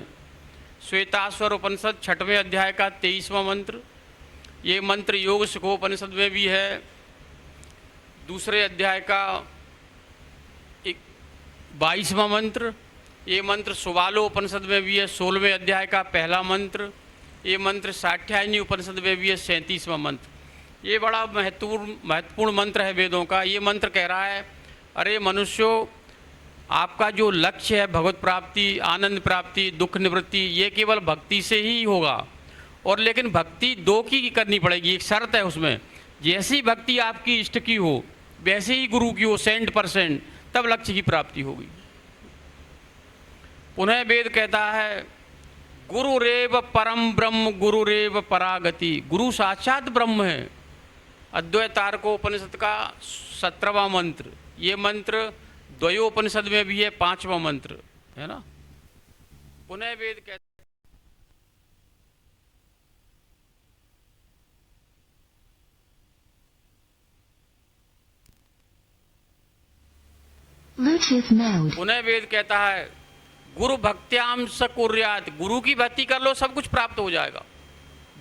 Speaker 1: श्वेताश्वर उपनिषद 6वें अध्याय का 23वां मंत्र। ये मंत्र योग सुखोपनिषद में भी है, दूसरे अध्याय का 22वां मंत्र। ये मंत्र सुबालो उपनिषद में भी है, 16वें अध्याय का पहला मंत्र। ये मंत्र साठ्यायनी उपनिषद में भी है, 37वां मंत्र। ये बड़ा महत्वपूर्ण मंत्र है वेदों का। ये मंत्र कह रहा है, अरे मनुष्यों, आपका जो लक्ष्य है भगवत प्राप्ति, आनंद प्राप्ति, दुख निवृत्ति, ये केवल भक्ति से ही होगा। और लेकिन भक्ति दो की करनी पड़ेगी, एक शर्त है उसमें, जैसी भक्ति आपकी इष्ट की हो वैसे ही गुरु की हो 100%, तब लक्ष्य की प्राप्ति होगी। पुनः वेद कहता है, गुरुरेव परम ब्रह्म गुरुरेव परागति। गुरु साक्षात ब्रह्म है। अद्वैतारकोपनिषद का 17वां मंत्र। ये मंत्र द्वयोपनिषद में भी है, 5वां मंत्र है ना। पुनः वेद कहते
Speaker 2: Bluetooth mode.
Speaker 1: पुनः वेद कहता है, गुरु भक्त्याम स कुर्यात। गुरु की भक्ति कर लो, सब कुछ प्राप्त हो जाएगा।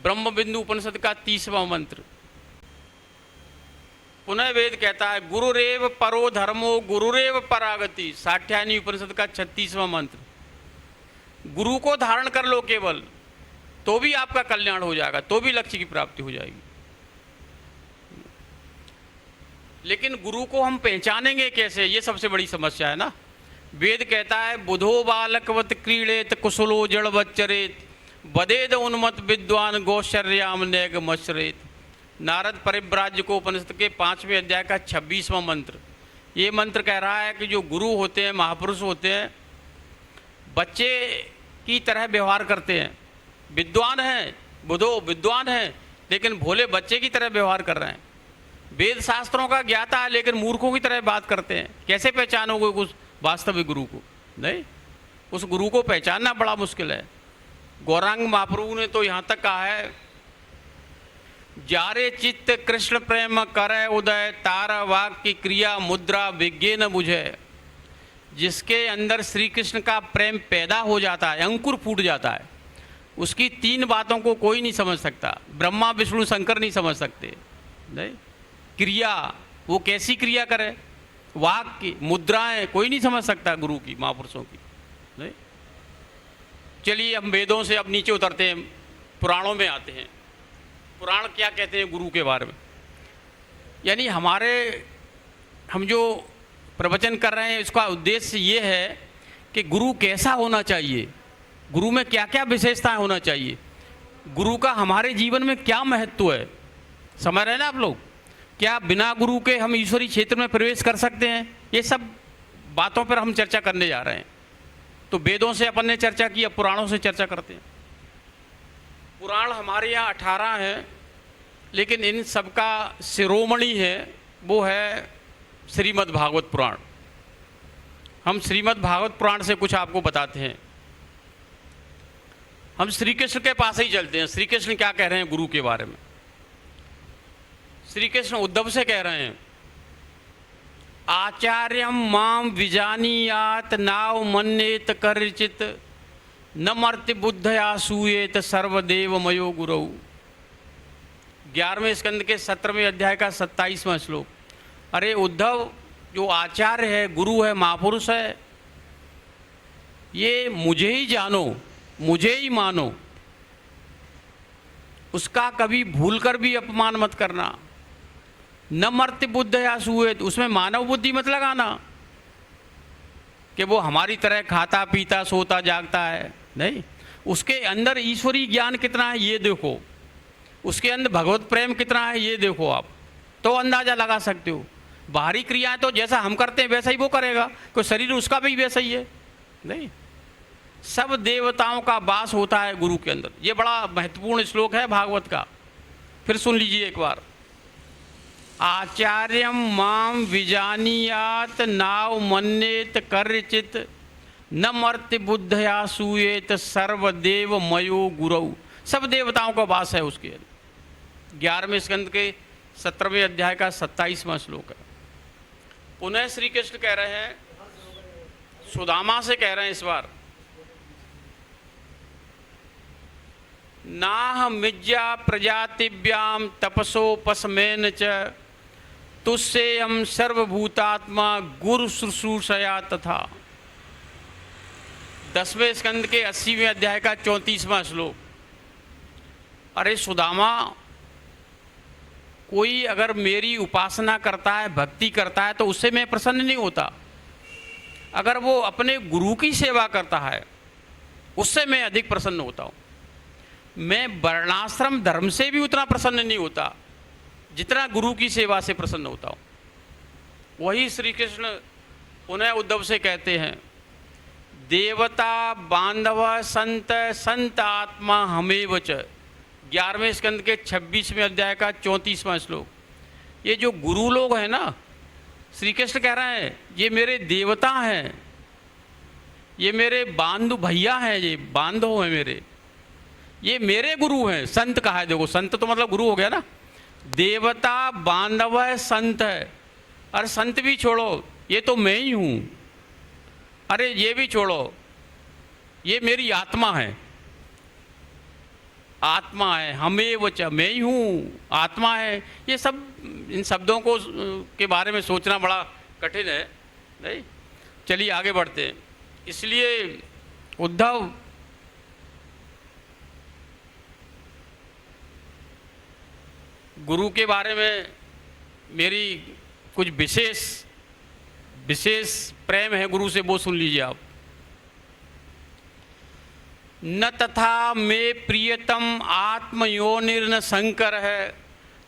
Speaker 1: ब्रह्म बिंदु उपनिषद का 30वां मंत्र। पुनः वेद कहता है, गुरुरेव परो धर्मो गुरुरेव परागति। साठ्यायनी उपनिषद का 36वां मंत्र। गुरु को धारण कर लो केवल, तो भी आपका कल्याण हो जाएगा, तो भी लक्ष्य की प्राप्ति हो जाएगी। लेकिन गुरु को हम पहचानेंगे कैसे, ये सबसे बड़ी समस्या है ना। वेद कहता है, बुधो बालकवत क्रीड़ेत कुशलो जड़वच्चरेत बदेद उन्मत विद्वान गौशर्याम नेग मश्रेत। नारद परिव्राज्य को उपनिषद के 5वें अध्याय का 26वां मंत्र। ये मंत्र कह रहा है कि जो गुरु होते हैं, महापुरुष होते हैं, बच्चे की तरह व्यवहार करते हैं। विद्वान हैं, बुधो विद्वान हैं, लेकिन भोले बच्चे की तरह व्यवहार कर रहे हैं। वेद शास्त्रों का ज्ञाता है, लेकिन मूर्खों की तरह बात करते हैं। कैसे पहचानोगे उस वास्तविक गुरु को? नहीं, उस गुरु को पहचानना बड़ा मुश्किल है। गौरांग महाप्रभु ने तो यहाँ तक कहा है, जारे चित्त कृष्ण प्रेम करे उदय तारा वाक की क्रिया मुद्रा विज्ञे न बुझे। जिसके अंदर श्री कृष्ण का प्रेम पैदा हो जाता है, अंकुर फूट जाता है, उसकी 3 बातों को कोई नहीं समझ सकता। ब्रह्मा विष्णु शंकर नहीं समझ सकते। नहीं, क्रिया, वो कैसी क्रिया करे, वाक की मुद्राएं कोई नहीं समझ सकता गुरु की, महापुरुषों की। नहीं, चलिए हम वेदों से अब नीचे उतरते हैं, पुराणों में आते हैं। पुराण क्या कहते हैं गुरु के बारे में? यानी हम जो प्रवचन कर रहे हैं, इसका उद्देश्य ये है कि गुरु कैसा होना चाहिए, गुरु में क्या क्या विशेषताएं होना चाहिए, गुरु का हमारे जीवन में क्या महत्व है। समझ रहे हैं ना आप लोग? क्या बिना गुरु के हम ईश्वरीय क्षेत्र में प्रवेश कर सकते हैं? ये सब बातों पर हम चर्चा करने जा रहे हैं। तो वेदों से अपन ने चर्चा की, अब पुराणों से चर्चा करते हैं। पुराण हमारे यहाँ 18 हैं, लेकिन इन सबका शिरोमणि है वो है श्रीमद् भागवत पुराण। हम श्रीमद् भागवत पुराण से कुछ आपको बताते हैं। हम श्री कृष्ण के पास ही चलते हैं। श्री कृष्ण क्या कह रहे हैं गुरु के बारे में? श्री कृष्ण उद्धव से कह रहे हैं, आचार्यम माम विजानीयात नाव मन्येत करचित न मर्त्य बुद्धया सूयेत सर्वदेव मयो गुरु। 11वें स्कंद के 17वें अध्याय का 27वां श्लोक। अरे उद्धव, जो आचार्य है, गुरु है, महापुरुष है, ये मुझे ही जानो, मुझे ही मानो। उसका कभी भूलकर भी अपमान मत करना। न मर्त्य बुद्ध या सूयत, उसमें मानव बुद्धि मत लगाना कि वो हमारी तरह खाता पीता सोता जागता है, नहीं। उसके अंदर ईश्वरीय ज्ञान कितना है ये देखो, उसके अंदर भगवत प्रेम कितना है ये देखो, आप तो अंदाज़ा लगा सकते हो। बाहरी क्रियाएं तो जैसा हम करते हैं वैसा ही वो करेगा, कोई शरीर उसका भी वैसा ही है, नहीं। सब देवताओं का वास होता है गुरु के अंदर। ये बड़ा महत्वपूर्ण श्लोक है भागवत का, फिर सुन लीजिए एक बार। आचार्यम माम विजानीयात नाव मन्येत कर्यचित न मर्त्य बुद्धया सूयेत सर्वदेव मयो गुरु। सब देवताओं का वास है उसके अंदर। 11वें स्कंद के 17वें अध्याय का 27वां श्लोक है। पुनः श्री कृष्ण कह रहे हैं, सुदामा से कह रहे हैं इस बार, नाह मिज्जा प्रजातिभ्याम तपसोपसमेन च तुस्सेयम सर्वभूतात्मा गुरु शुश्रूषया तथा। 10वें स्कंद के 80वें अध्याय का 34वां श्लोक। अरे सुदामा, कोई अगर मेरी उपासना करता है, भक्ति करता है, तो उससे मैं प्रसन्न नहीं होता। अगर वो अपने गुरु की सेवा करता है उससे मैं अधिक प्रसन्न होता हूँ। मैं वर्णाश्रम धर्म से भी उतना प्रसन्न नहीं होता जितना गुरु की सेवा से प्रसन्न होता हूँ। वही श्री कृष्ण पुनः उद्धव से कहते हैं, देवता बांधव संत संत आत्मा हमेव च। 11वें स्कंद के 26वें अध्याय का 34वां श्लोक। ये जो गुरु लोग हैं ना, श्री कृष्ण कह रहे हैं ये मेरे देवता हैं, ये मेरे बांधु भैया हैं, ये बांधव हैं मेरे, ये मेरे गुरु हैं। संत कहा है, देखो संत तो मतलब गुरु हो गया ना। देवता बांधव है, संत है। अरे संत भी छोड़ो, ये तो मैं ही हूँ। अरे ये भी छोड़ो, ये मेरी आत्मा है, आत्मा है, हमें वच, मैं ही हूँ, आत्मा है। ये सब इन शब्दों को के बारे में सोचना बड़ा कठिन है, नहीं। चलिए आगे बढ़ते हैं। इसलिए उद्धव गुरु के बारे में मेरी कुछ विशेष प्रेम है गुरु से, वो सुन लीजिए आप। न तथा मे प्रियतम आत्मयोनिर्न शंकर है,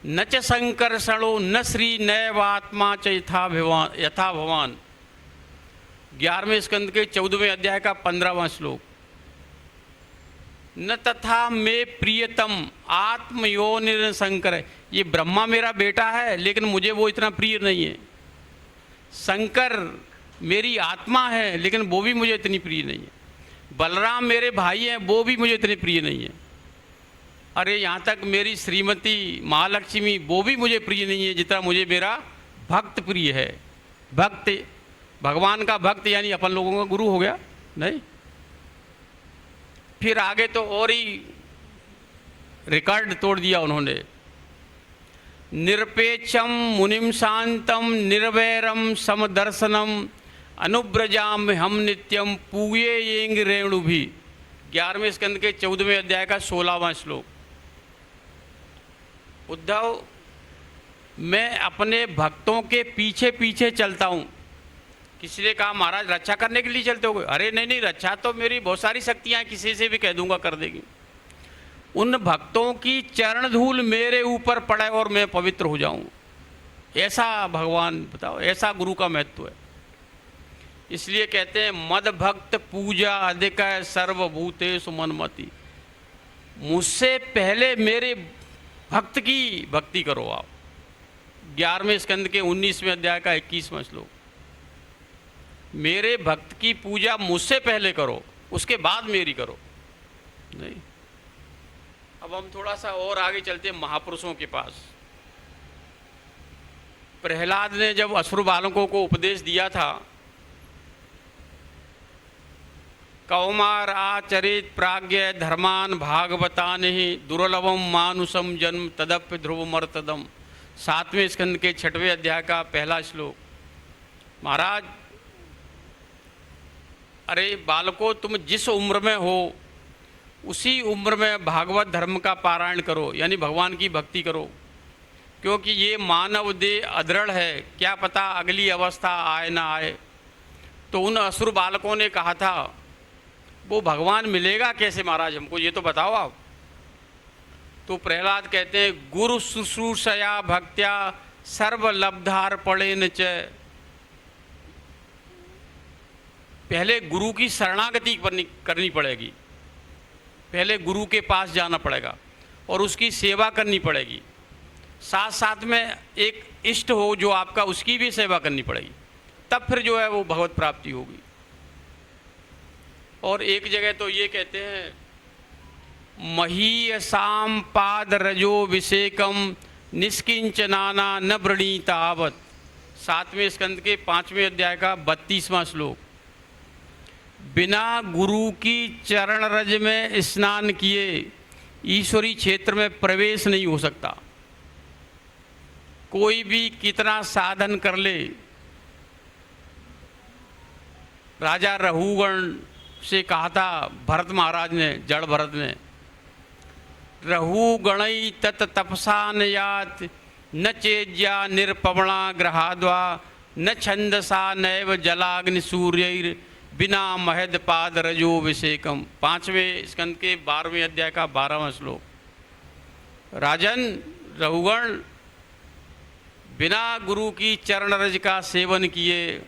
Speaker 1: न च संकर्षणो न श्री नैवात्मा च यथा भवान। 11वें स्कंद के 14वें अध्याय का 15वां श्लोक। न तथा मे प्रियतम आत्मयोनिर्न शंकर है, ये ब्रह्मा मेरा बेटा है लेकिन मुझे वो इतना प्रिय नहीं है। शंकर मेरी आत्मा है लेकिन वो भी मुझे इतनी प्रिय नहीं है। बलराम मेरे भाई हैं, वो भी मुझे इतने प्रिय नहीं है। अरे यहाँ तक मेरी श्रीमती महालक्ष्मी, वो भी मुझे प्रिय नहीं है जितना मुझे मेरा भक्त प्रिय है। भक्त, भगवान का भक्त यानी अपन लोगों का गुरु हो गया, नहीं। फिर आगे तो और ही रिकॉर्ड तोड़ दिया उन्होंने। निरपेक्षम मुनिम शांतम निर्वैरम समदर्शनम अनुब्रजाम हम नित्यम पूये येंग रेणु भी। 11वें स्कंद के 14वें अध्याय का 16वां श्लोक। उद्धव, मैं अपने भक्तों के पीछे पीछे चलता हूँ। किसी ने कहा महाराज रक्षा करने के लिए चलते हो? अरे नहीं नहीं, रक्षा तो मेरी बहुत सारी शक्तियाँ, किसी से भी कह दूंगा कर देगी। उन भक्तों की चरण धूल मेरे ऊपर पड़े और मैं पवित्र हो जाऊं, ऐसा भगवान, बताओ, ऐसा गुरु का महत्व है। इसलिए कहते हैं मद भक्त पूजा अधिक है सर्वभूतेषु मनमति। मुझसे पहले मेरे भक्त की भक्ति करो आप। 11वें स्कंद के 19वें अध्याय का 21वां श्लोक। मेरे भक्त की पूजा मुझसे पहले करो, उसके बाद मेरी करो, नहीं। अब हम थोड़ा सा और आगे चलते हैं महापुरुषों के पास। प्रहलाद ने जब असुर बालकों को उपदेश दिया था, कौमार आचरित प्राज्ञ धर्मान भागवतान ही दुर्लभम मानुषम जन्म तदप्य ध्रुवमर्तदम। 7वें स्कंद के 6वें अध्याय का पहला श्लोक। महाराज, अरे बालकों, तुम जिस उम्र में हो उसी उम्र में भागवत धर्म का पारायण करो, यानी भगवान की भक्ति करो, क्योंकि ये मानव देह अदृढ़ है, क्या पता अगली अवस्था आए ना आए। तो उन असुर बालकों ने कहा था, वो भगवान मिलेगा कैसे महाराज, हमको ये तो बताओ आप। तो प्रहलाद कहते हैं, गुरु शुश्रूषया भक्त्या सर्वलब्धार्पणेन च। पहले गुरु की शरणागति करनी पड़ेगी, पहले गुरु के पास जाना पड़ेगा और उसकी सेवा करनी पड़ेगी। साथ साथ में एक इष्ट हो जो आपका, उसकी भी सेवा करनी पड़ेगी, तब फिर जो है वो भगवत प्राप्ति होगी। और एक जगह तो ये कहते हैं, महीयसाम पाद रजो विषेकम निष्किंचनाना न वृणीतावत। 7वें स्कंद के 5वें अध्याय का 32वां श्लोक। बिना गुरु की चरण रज में स्नान किए ईश्वरी क्षेत्र में प्रवेश नहीं हो सकता। कोई भी कितना साधन कर ले। राजा रहुगण से कहा था भरत महाराज ने, जड़ भरत ने, रहुगणई तत तपसा न यात न चेज्या निरपवणा ग्रहाद्वा न छंदसा नैव जलाग्नि सूर्यैर बिना महद पाद रजो विषेकम। 5वें स्कंद के 12वें अध्याय का 12वां श्लोक। राजन रहुगण, बिना गुरु की चरण रज का सेवन किए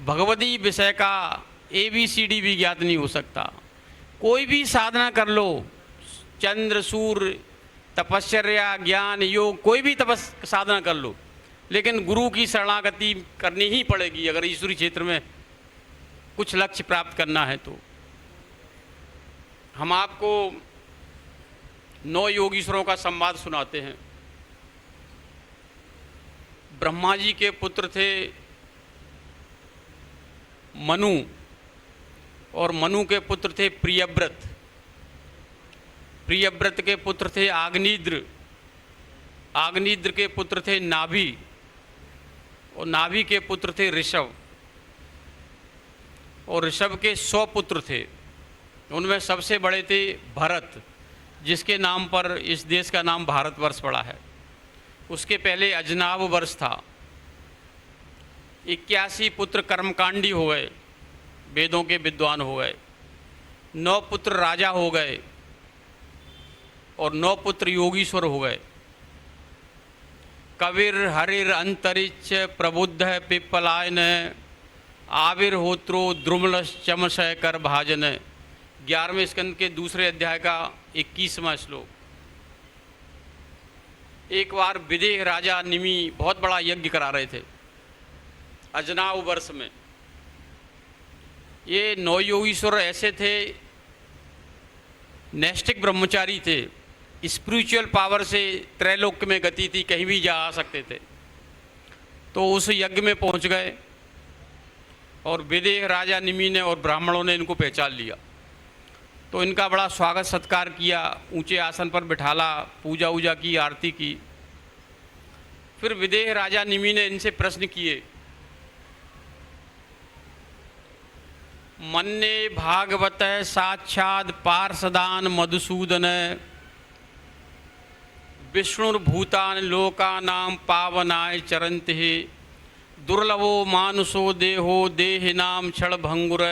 Speaker 1: भगवती विषय का ABCD भी ज्ञात नहीं हो सकता। कोई भी साधना कर लो, चंद्र सूर्य तपश्चर्या ज्ञान योग, कोई भी साधना कर लो, लेकिन गुरु की शरणागति करनी ही पड़ेगी अगर ईश्वरी क्षेत्र में कुछ लक्ष्य प्राप्त करना है। तो हम आपको 9 योगीश्वरों का संवाद सुनाते हैं। ब्रह्मा जी के पुत्र थे मनु, और मनु के पुत्र थे प्रियव्रत। प्रियव्रत के पुत्र थे आग्निद्र, आग्निद्र के पुत्र थे नाभि, और नाभि के पुत्र थे ऋषभ, और ऋषभ के 100 पुत्र थे। उनमें सबसे बड़े थे भरत, जिसके नाम पर इस देश का नाम भारतवर्ष पड़ा है। उसके पहले अजनाब वर्ष था। 81 पुत्र कर्मकांडी हो गए, वेदों के विद्वान हो गए। 9 पुत्र राजा हो गए और 9 पुत्र योगीश्वर हो गए। कविर हरिर अंतरिक्ष प्रबुद्ध पिप्पलायन आविर्होत्रो द्रुमलश चमशय कर भाजन। 11वें स्कंद के 2 अध्याय का 21वां श्लोक। एक बार विदेह राजा निमि बहुत बड़ा यज्ञ करा रहे थे अजनाव वर्ष में। ये 9 योगीश्वर ऐसे थे, नैष्ठिक ब्रह्मचारी थे, स्पिरिचुअल पावर से त्रैलोक्य में गति थी, कहीं भी जा आ सकते थे। तो उस यज्ञ में पहुंच गए और विदेह राजा निमि ने और ब्राह्मणों ने इनको पहचान लिया। तो इनका बड़ा स्वागत सत्कार किया, ऊंचे आसन पर बिठाला, पूजा वूजा की, आरती की। फिर विदेह राजा निमि ने इनसे प्रश्न किए, मन्ने भागवत साक्षाद पार्षदान मधुसूदन विष्णुर्भूतान लोकानां पावनाय चरन्ति दुर्लभो मानुषो देहो देहिनां क्षणभंगुर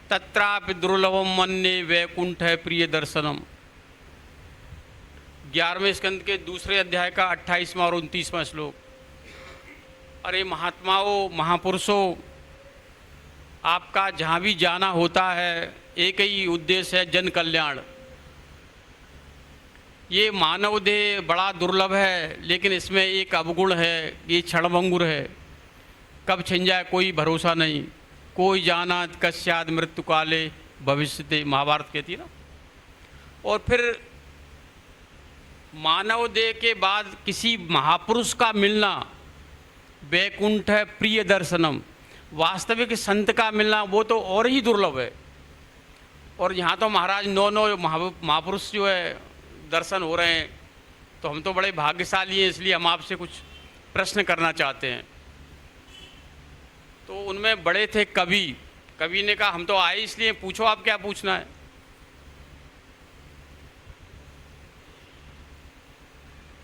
Speaker 1: तत्रापि दुर्लभम मन्ये वैकुंठ प्रिय दर्शनम। 11वें स्कंद के 2 अध्याय का 28वां और 29वां श्लोक। अरे महात्माओं, महापुरुषों, आपका जहाँ भी जाना होता है एक ही उद्देश्य है, जन कल्याण। ये मानव देह बड़ा दुर्लभ है, लेकिन इसमें एक अवगुण है, ये क्षणभंगुर है, कब छिन जाए कोई भरोसा नहीं। कोई जानात कस्याद मृत्यु काले भविष्यते, महाभारत कहती है ना। और फिर मानव देह के बाद किसी महापुरुष का मिलना वैकुंठ प्रिय दर्शनम, वास्तविक संत का मिलना वो तो और ही दुर्लभ है। और यहाँ तो महाराज 9 महापुरुष जो है दर्शन हो रहे हैं, तो हम तो बड़े भाग्यशाली हैं। इसलिए हम आपसे कुछ प्रश्न करना चाहते हैं। तो उनमें बड़े थे कवि। कवि ने कहा, हम तो आए इसलिए, पूछो आप क्या पूछना है।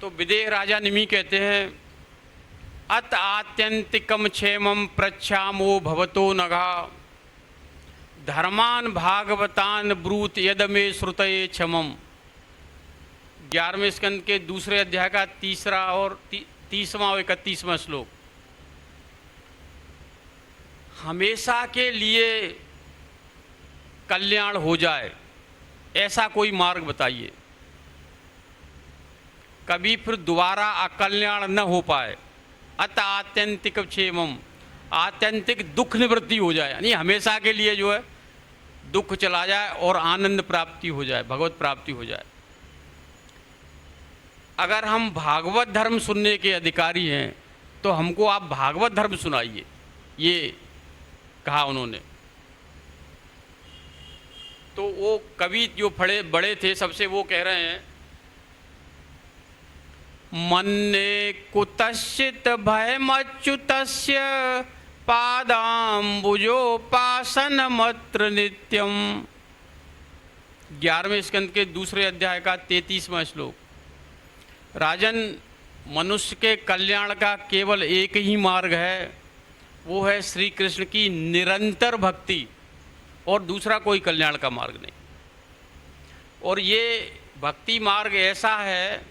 Speaker 1: तो विदेह राजा निमि कहते हैं, अत आत्यंतिकम क्षेमम प्रच्छामो भवतो नघा धर्मान भागवतान ब्रूत यदमे श्रुतये क्षमम। 11वें स्कंद के दूसरे अध्याय का 3रा और 30वां और 31वां श्लोक। हमेशा के लिए कल्याण हो जाए ऐसा कोई मार्ग बताइए, कभी फिर दोबारा अकल्याण न हो पाए। अत आत्यंतिक क्षेमम, आत्यंतिक दुख निवृत्ति हो जाए, यानी हमेशा के लिए जो है दुख चला जाए और आनंद प्राप्ति हो जाए, भगवत प्राप्ति हो जाए। अगर हम भागवत धर्म सुनने के अधिकारी हैं तो हमको आप भागवत धर्म सुनाइए, ये कहा उन्होंने। तो वो कवि जो बड़े थे सबसे, वो कह रहे हैं, मन्ने कुतश्चित भयमच्युतस्य पादाम्बुजोपासनमत्र नित्यम। 11वें स्कंद के दूसरे अध्याय का 33वां श्लोक। राजन, मनुष्य के कल्याण का केवल एक ही मार्ग है, वो है श्री कृष्ण की निरंतर भक्ति, और दूसरा कोई कल्याण का मार्ग नहीं। और ये भक्ति मार्ग ऐसा है,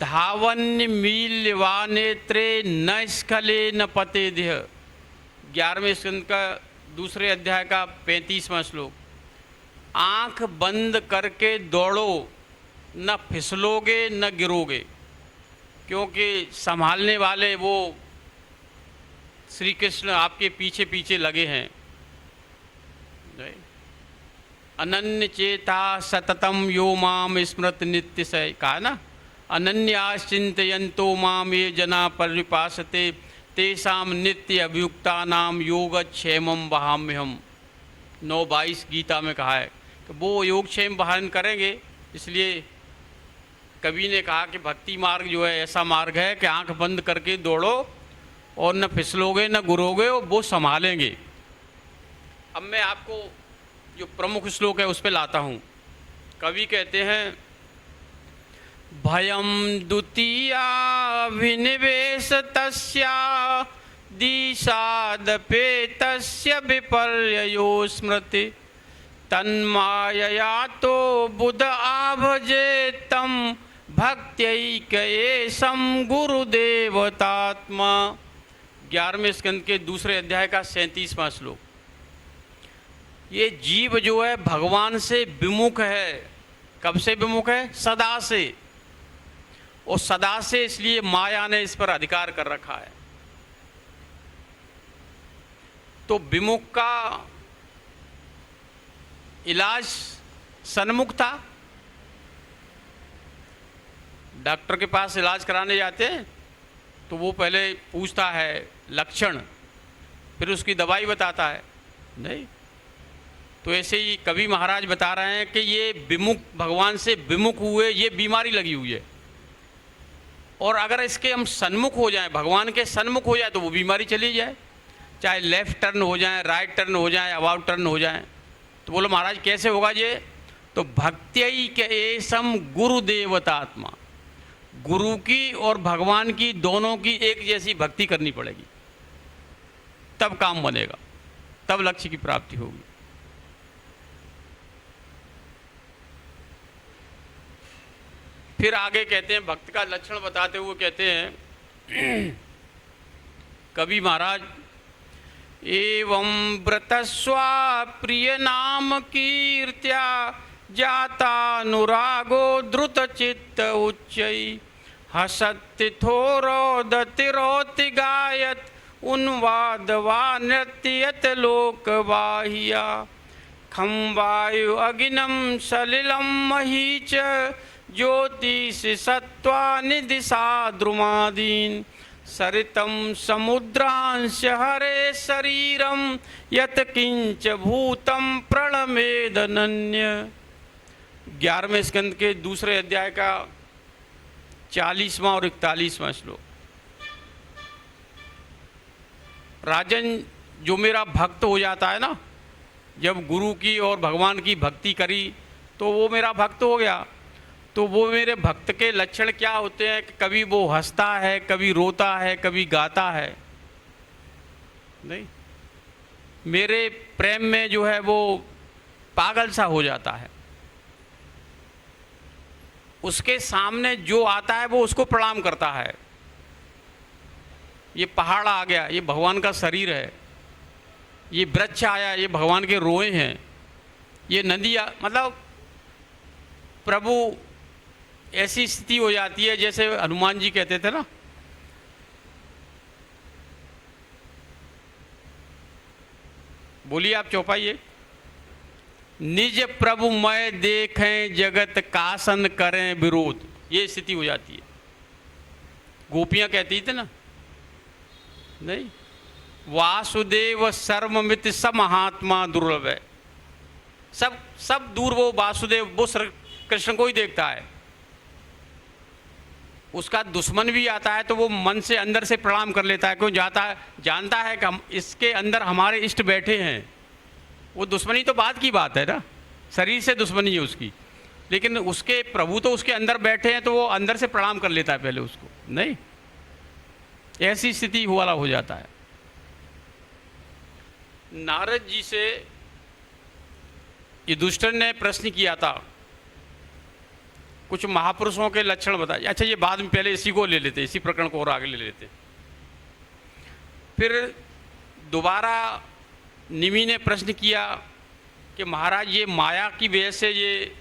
Speaker 1: धावन्य मील्यवा नेत्रे न स्खले न पते देह। 11वें स्कंद का दूसरे अध्याय का 35वां श्लोक। आंख बंद करके दौड़ो, न फिसलोगे न गिरोगे, क्योंकि संभालने वाले वो श्री कृष्ण आपके पीछे पीछे लगे हैं। अनन्य चेता सततम यो माम स्मृत नित्य से, कहा ना, अनन्याश्चिन्तयन्तो माम ये जना परिपासते तेषाम नित्य अभियुक्ता नाम योगक्षेमम वहाम्यहम। 9:22 गीता में कहा है कि वो योगक्षेम वाहन करेंगे। इसलिए कवि ने कहा कि भक्ति मार्ग जो है ऐसा मार्ग है कि आंख बंद करके दौड़ो और न फिसलोगे न गिरोगे, और वो संभालेंगे। अब मैं आपको जो प्रमुख श्लोक है उस पर लाता हूँ। कवि कहते हैं, भयम द्वितीयाभिनिवेश तस्या दिशादपेतस्य विपर्ययो स्मृति तन्मायया तो बुध आभजे तम भक्त्यैकएषं गुरुदेवतात्मा। 11वें स्कंद के दूसरे अध्याय का 37वां श्लोक। ये जीव जो है भगवान से विमुख है। कब से विमुख है? सदा से। और सदा से इसलिए माया ने इस पर अधिकार कर रखा है। तो विमुख का इलाज सन्मुख था। डॉक्टर के पास इलाज कराने जाते हैं तो वो पहले पूछता है लक्षण, फिर उसकी दवाई बताता है, नहीं। तो ऐसे ही कवि महाराज बता रहे हैं कि ये विमुख, भगवान से विमुख हुए, ये बीमारी लगी हुई है। और अगर इसके हम सन्मुख हो जाएं, भगवान के सन्मुख हो जाए, तो वो बीमारी चली जाए। चाहे लेफ्ट टर्न हो जाए, राइट टर्न हो जाए, अबाउट टर्न हो जाए। तो बोलो महाराज कैसे होगा ये? तो भक्त्यैकएषं गुरुदेवतात्मा, गुरु की और भगवान की दोनों की एक जैसी भक्ति करनी पड़ेगी, तब काम बनेगा, तब लक्ष्य की प्राप्ति होगी। फिर आगे कहते हैं, भक्त का लक्षण बताते हुए कहते हैं कवि महाराज, एवं व्रतस्वा प्रिय नाम कीर्त्या जातानुरागो द्रुत चित्त उच्चै हसत्तिथोरोदतिरोति गायत उन्वादवा नृत्यत लोकवाहिया खम वायु अगिनम सलिलम महीच ज्योतिष सत्वानि दिशा द्रुमादीन सरितम समुद्रांश हरे शरीरम यत किंच भूतम प्रणमेदनन्य। 11वें स्कंद के दूसरे अध्याय का 40वां और 41वां श्लोक। राजन, जो मेरा भक्त हो जाता है ना, जब गुरु की और भगवान की भक्ति करी तो वो मेरा भक्त हो गया। तो वो मेरे भक्त के लक्षण क्या होते हैं कि कभी वो हंसता है, कभी रोता है, कभी गाता है। नहीं, मेरे प्रेम में जो है वो पागल सा हो जाता है। उसके सामने जो आता है वो उसको प्रणाम करता है। ये पहाड़ आ गया, ये भगवान का शरीर है। ये वृक्ष आया, ये भगवान के रोए हैं। ये नदी मतलब प्रभु ऐसी स्थिति हो जाती है जैसे हनुमान जी कहते थे ना, बोलिए आप चौपाइए, निज प्रभु मैं देखें जगत कासन करें विरोध। ये स्थिति हो जाती है। गोपियां कहती थी ना, नहीं, वासुदेव सर्वमित सब महात्मा दुर्लभ है। सब दूर वो वासुदेव, वो कृष्ण को ही देखता है। उसका दुश्मन भी आता है तो वो मन से अंदर से प्रणाम कर लेता है, क्यों जानता है कि हम इसके अंदर हमारे इष्ट बैठे हैं। वो दुश्मनी तो बाद की बात है ना, शरीर से दुश्मनी है उसकी, लेकिन उसके प्रभु तो उसके अंदर बैठे हैं तो वो अंदर से प्रणाम कर लेता है पहले उसको। नहीं, ऐसी स्थिति वाला हो जाता है। नारद जी से युधिष्ठिर ने प्रश्न किया था, कुछ महापुरुषों के लक्षण बताए। अच्छा, ये बाद में, पहले इसी को ले लेते, इसी प्रकरण को और आगे ले लेते। फिर दोबारा निमि ने प्रश्न किया कि महाराज ये माया की वजह से ये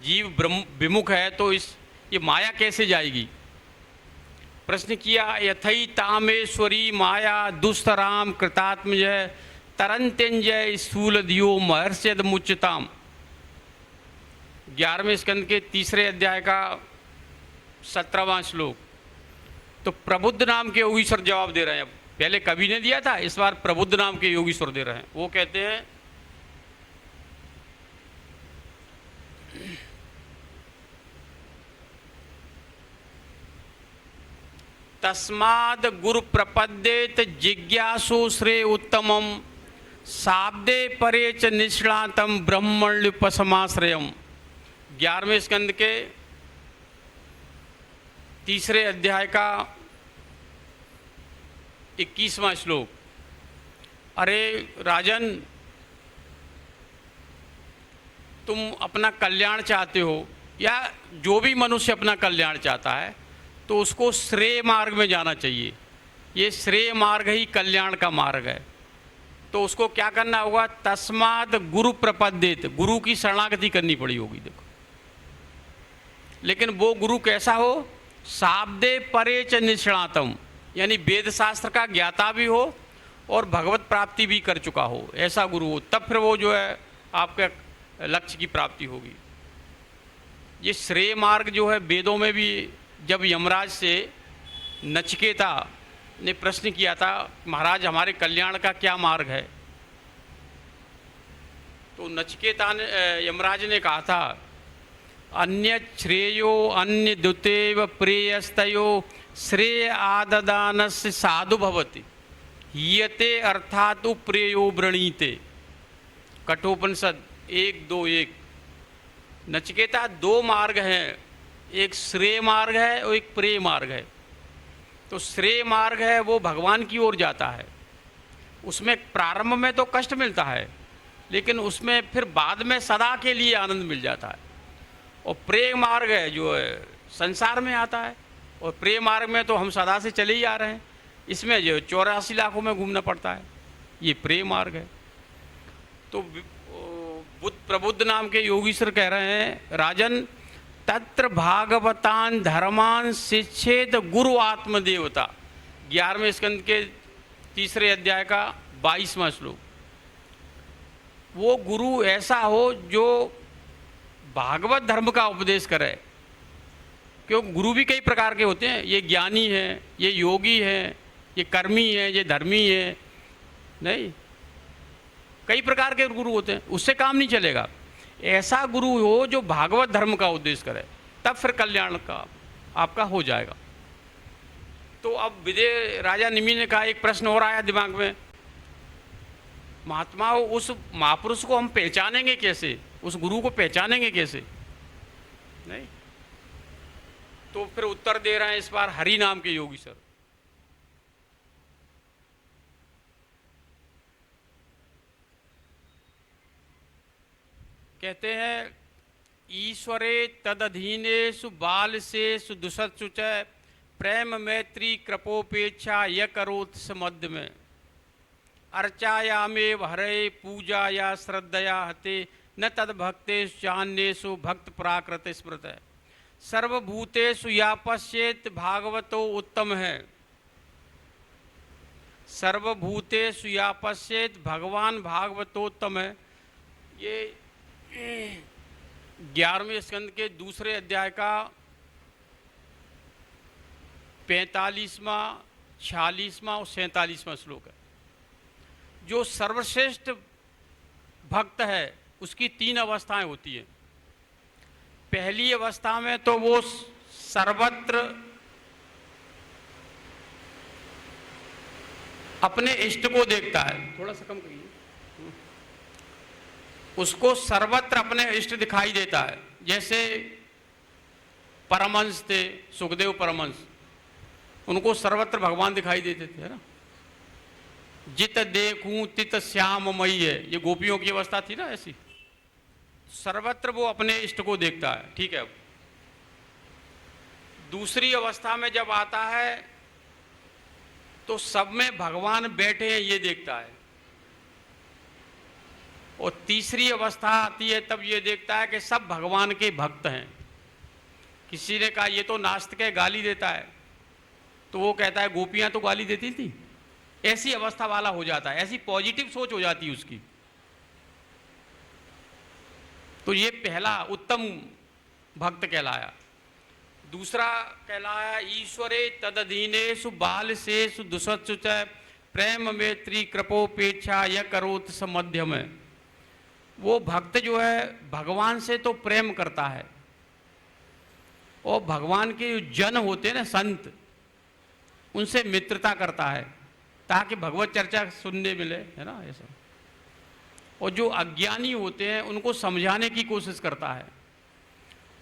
Speaker 1: जीव ब्रह्म विमुख है, तो ये माया कैसे जाएगी। प्रश्न किया, यथई तामेश्वरी माया दुस्तराम कृतात्मजय तरंत्यंजय स्थूल दियो महर्षद मुच्यताम। 11वें स्कंद के 3 अध्याय का 17वां श्लोक। तो प्रबुद्ध नाम के योगीश्वर जवाब दे रहे हैं। पहले कवि ने दिया था, इस बार प्रबुद्ध नाम के योगीश्वर दे रहे हैं। वो कहते हैं, तस्माद गुरु प्रपद्येत जिज्ञासु श्रेय उत्तमम शाब्दे परे च निष्णातम ब्रह्मण्युपसमाश्रयम। 11वें स्कंद के 3 अध्याय का 21वां श्लोक। अरे राजन, तुम अपना कल्याण चाहते हो, या जो भी मनुष्य अपना कल्याण चाहता है तो उसको श्रेय मार्ग में जाना चाहिए। ये श्रेय मार्ग ही कल्याण का मार्ग है। तो उसको क्या करना होगा, तस्माद गुरु प्रपद्येत, गुरु की शरणागति करनी पड़ी होगी। देखो, लेकिन वो गुरु कैसा हो, शाब्दे परे च निष्णातम, यानी वेद शास्त्र का ज्ञाता भी हो और भगवत प्राप्ति भी कर चुका हो, ऐसा गुरु हो, तब फिर वो जो है आपके लक्ष्य की प्राप्ति होगी। ये श्रेय मार्ग जो है वेदों में भी, जब यमराज से नचिकेता ने प्रश्न किया था, महाराज हमारे कल्याण का क्या मार्ग है, तो नचिकेता ने, यमराज ने कहा था, अन्य श्रेयो अन्य द्वितेव प्रेयस्तयो श्रेय आददानस्य साधु भवति हीयते अर्थात प्रेयो वृणीते। कठोपनिषद 1:2:1। नचिकेता 2 मार्ग हैं, एक श्रेय मार्ग है और एक प्रेय मार्ग है। तो श्रेय मार्ग है वो भगवान की ओर जाता है, उसमें प्रारंभ में तो कष्ट मिलता है, लेकिन उसमें फिर बाद में सदा के लिए आनंद मिल जाता है। और प्रेय मार्ग है जो है संसार में आता है, और प्रेय मार्ग में तो हम सदा से चले ही आ रहे हैं, इसमें जो 84 लाखों में घूमना पड़ता है, ये प्रेय मार्ग है। तो प्रबुद्ध नाम के योगीश्वर कह रहे हैं, राजन तत्र भागवतान धर्मान शिक्षेत गुरु आत्मदेवता। 11वें स्कंद के 3 अध्याय का 22वां श्लोक। वो गुरु ऐसा हो जो भागवत धर्म का उपदेश करे, क्योंकि गुरु भी कई प्रकार के होते हैं। ये ज्ञानी है, ये योगी है, ये कर्मी है, ये धर्मी है, नहीं, कई प्रकार के गुरु होते हैं, उससे काम नहीं चलेगा। ऐसा गुरु हो जो भागवत धर्म का उपदेश करे, तब फिर कल्याण का आपका हो जाएगा। तो अब विजय राजा निमि ने कहा, एक प्रश्न और आया दिमाग में, महात्माओं उस महापुरुष को हम पहचानेंगे कैसे, उस गुरु को पहचानेंगे कैसे। नहीं, तो फिर उत्तर दे रहे हैं इस बार हरि नाम के योगी सर। कहते हैं ईश्वरे तदधीनेषु बालसेषु दुषत्सु च प्रेम मैत्री कृपोपेक्षा य करोत् मध्य में अर्चायामेव हरे पूजा या श्रद्धया हते न तद भक्तेषु चान्येषु भक्त प्राकृत स्मृत है। सर्वभूतेषु या पश्येत भागवतो उत्तम है। सर्वभूतेषु या पश्येत भगवान भागवतोत्तम है। ये 11वें स्कंद के दूसरे अध्याय का 45वां, 46वां और 47वां श्लोक है। जो सर्वश्रेष्ठ भक्त है उसकी 3 अवस्थाएं होती हैं। पहली अवस्था में तो वो सर्वत्र अपने इष्ट को देखता है। थोड़ा सा कम करिए। उसको सर्वत्र अपने इष्ट दिखाई देता है। जैसे परमहंस थे, सुखदेव परमहंस, उनको सर्वत्र भगवान दिखाई देते थे, है ना। जित देखूं तित श्याममयी है, ये गोपियों की अवस्था थी ना ऐसी। सर्वत्र वो अपने इष्ट को देखता है। ठीक है। दूसरी अवस्था में जब आता है तो सब में भगवान बैठे हैं ये देखता है। और तीसरी अवस्था आती है तब ये देखता है कि सब भगवान के भक्त हैं। किसी ने कहा ये तो नास्तिक है, गाली देता है, तो वो कहता है गोपियां तो गाली देती थी। ऐसी अवस्था वाला हो जाता है, ऐसी पॉजिटिव सोच हो जाती है उसकी। तो ये पहला उत्तम भक्त कहलाया। दूसरा कहलाया ईश्वरे तदधीनेषु बालसेषु दुषत्सु च प्रेम मैत्री कृपोपेक्षा य करोत् मध्यम है। वो भक्त जो है भगवान से तो प्रेम करता है और भगवान के जो जन होते हैं ना, संत, उनसे मित्रता करता है ताकि भगवत चर्चा सुनने मिले, है ना ऐसा। और जो अज्ञानी होते हैं उनको समझाने की कोशिश करता है।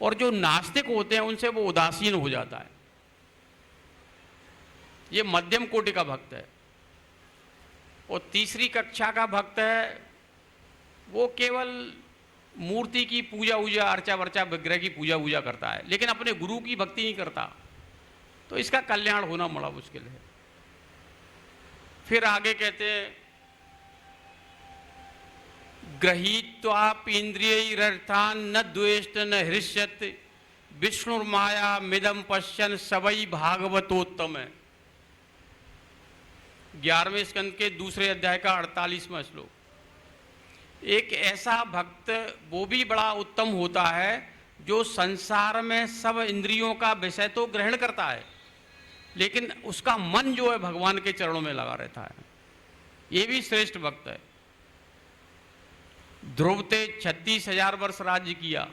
Speaker 1: और जो नास्तिक होते हैं उनसे वो उदासीन हो जाता है। ये मध्यम कोटि का भक्त है। और तीसरी कक्षा का भक्त है वो केवल मूर्ति की पूजा वूजा, अर्चा वर्चा, विग्रह की पूजा वूजा करता है, लेकिन अपने गुरु की भक्ति नहीं करता। तो इसका कल्याण होना बड़ा मुश्किल है। फिर आगे कहते हैं गृहीत्वाप इंद्रियैरर्थान न द्वेष्ट न हृष्यत विष्णुर्माया मिदम पश्यन सवै भागवतोत्तम है। 11वें स्कंद के दूसरे अध्याय का 48वां श्लोक। एक ऐसा भक्त वो भी बड़ा उत्तम होता है जो संसार में सब इंद्रियों का विषय तो ग्रहण करता है, लेकिन उसका मन जो है भगवान के चरणों में लगा रहता है। ये भी श्रेष्ठ भक्त है। ध्रुव थे 36,000 वर्ष राज्य किया।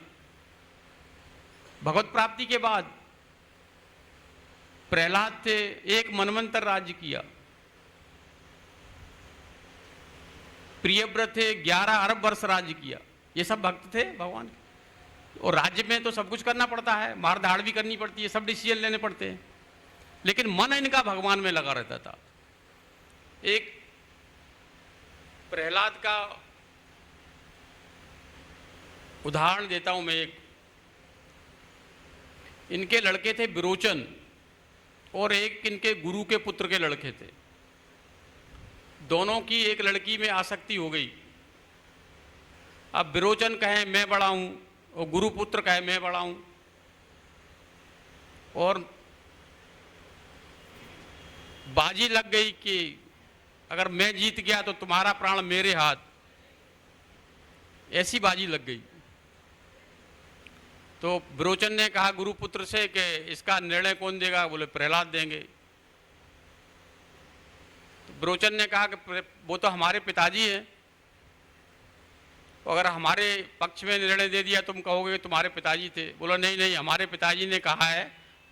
Speaker 1: भगवत प्राप्ति के बाद प्रहलाद थे, 1 मनवंतर राज्य किया। प्रियव्रत थे, 11 अरब वर्ष राज्य किया। ये सब भक्त थे भगवान के। और राज्य में तो सब कुछ करना पड़ता है, मार धाड़ भी करनी पड़ती है, सब डिसीजन लेने पड़ते हैं, लेकिन मन इनका भगवान में लगा रहता था। एक प्रहलाद का उदाहरण देता हूं मैं। एक इनके लड़के थे विरोचन, और एक इनके गुरु के पुत्र के लड़के थे। दोनों की एक लड़की में आसक्ति हो गई। अब विरोचन कहे मैं बड़ा हूं और गुरुपुत्र कहे मैं बड़ा हूं, और बाजी लग गई कि अगर मैं जीत गया तो तुम्हारा प्राण मेरे हाथ। ऐसी बाजी लग गई। तो विरोचन ने कहा गुरुपुत्र से कि इसका निर्णय कौन देगा? बोले प्रहलाद देंगे। तो विरोचन ने कहा कि वो तो हमारे पिताजी हैं, तो अगर हमारे पक्ष में निर्णय दे दिया तुम कहोगे तुम्हारे पिताजी थे। बोला नहीं नहीं, हमारे पिताजी ने कहा है,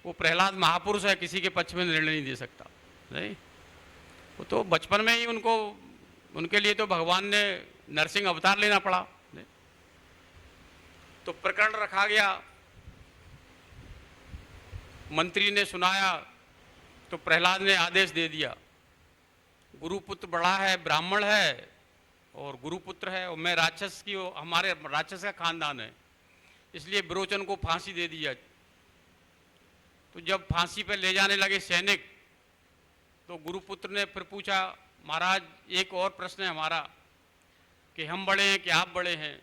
Speaker 1: वो प्रहलाद महापुरुष है, किसी के पक्ष में निर्णय नहीं दे सकता। नहीं, वो तो बचपन में ही उनको, उनके लिए तो भगवान ने नरसिंह अवतार लेना पड़ा। तो प्रकरण रखा गया। मंत्री ने सुनाया तो प्रहलाद ने आदेश दे दिया, गुरुपुत्र बड़ा है, ब्राह्मण है और गुरुपुत्र है, और मैं राक्षस की, हमारे राक्षस का खानदान है, इसलिए विरोचन को फांसी दे दिया। तो जब फांसी पे ले जाने लगे सैनिक, तो गुरुपुत्र ने फिर पूछा, महाराज एक और प्रश्न है हमारा, कि हम बड़े हैं कि आप बड़े हैं?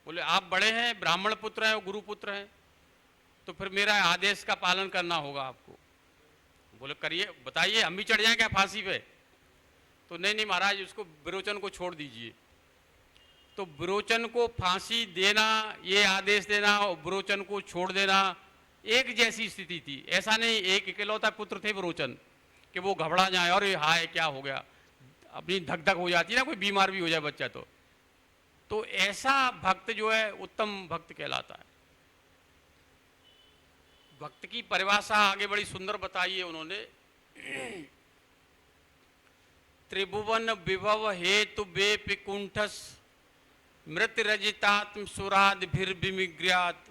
Speaker 1: बोले आप बड़े हैं, ब्राह्मण पुत्र हैं और गुरुपुत्र हैं, तो फिर मेरा आदेश का पालन करना होगा आपको। बोले करिए, बताइए, हम भी चढ़ जाएं क्या फांसी पे? तो नहीं नहीं महाराज, उसको विरोचन को छोड़ दीजिए। तो विरोचन को फांसी देना, ये आदेश देना और विरोचन को छोड़ देना एक जैसी स्थिति थी। ऐसा नहीं एक इकलौता पुत्र थे विरोचन कि वो घबरा जाए और हाय क्या हो गया, अपनी धक धक हो जाती है ना, कोई बीमार भी हो जाए बच्चा तो ऐसा भक्त जो है उत्तम भक्त कहलाता है। भक्त की परिभाषा आगे बड़ी सुंदर बताई है उन्होंने। त्रिभुवन विभव हेतु बेपिकुंठस मृत रजितात्म सुराद भीर विमिग्र्यात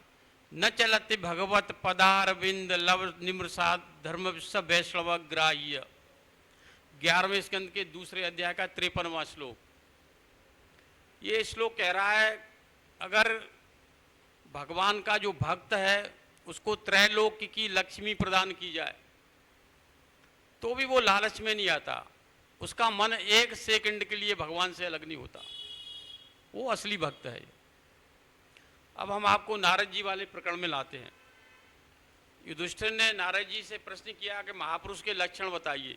Speaker 1: न चलति भगवत पदारविंद लव निमृसाद धर्म सब वैष्णव ग्राह्य। 11वें स्कंद के दूसरे अध्याय का 53वां श्लोक। ये श्लोक कह रहा है, अगर भगवान का जो भक्त है उसको त्रैलोक की लक्ष्मी प्रदान की जाए तो भी वो लालच में नहीं आता, उसका मन एक सेकंड के लिए भगवान से अलग नहीं होता, वो असली भक्त है। अब हम आपको नारद जी वाले प्रकरण में लाते हैं। युधिष्ठिर ने नारद जी से प्रश्न किया कि महापुरुष के लक्षण बताइए।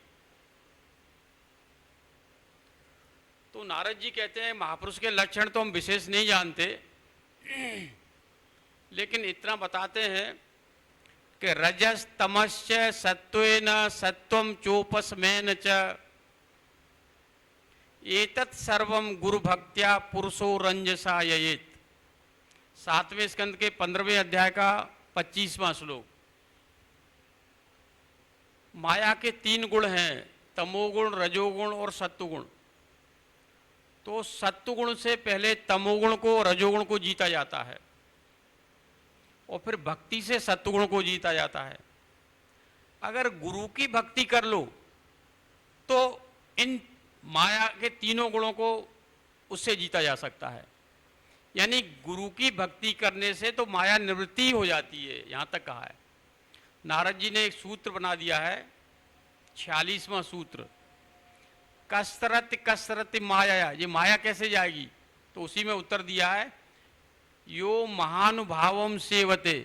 Speaker 1: तो नारद जी कहते हैं महापुरुष के लक्षण तो हम विशेष नहीं जानते, लेकिन इतना बताते हैं कि रजस तमश्च सत्वेन सत्वम चोपस्मैन च एतत् सर्वम गुरु भक्त्या पुरुषो रंजसा ययेत। 7वें स्कंद के 15वें अध्याय का 25वां श्लोक। माया के 3 गुण हैं, तमोगुण, रजोगुण और सत्वगुण। तो सत्वगुण से पहले तमोगुण को, रजोगुण को जीता जाता है और फिर भक्ति से सत्वगुण को जीता जाता है। अगर गुरु की भक्ति कर लो तो इन माया के 3 गुणों को उससे जीता जा सकता है। यानी गुरु की भक्ति करने से तो माया निवृत्ति हो जाती है, यहां तक कहा है। नारद जी ने एक सूत्र बना दिया है, 46वां सूत्र, कसरत कसरत माया। ये माया कैसे जाएगी? तो उसी में उत्तर दिया है, यो महानुभावम सेवते।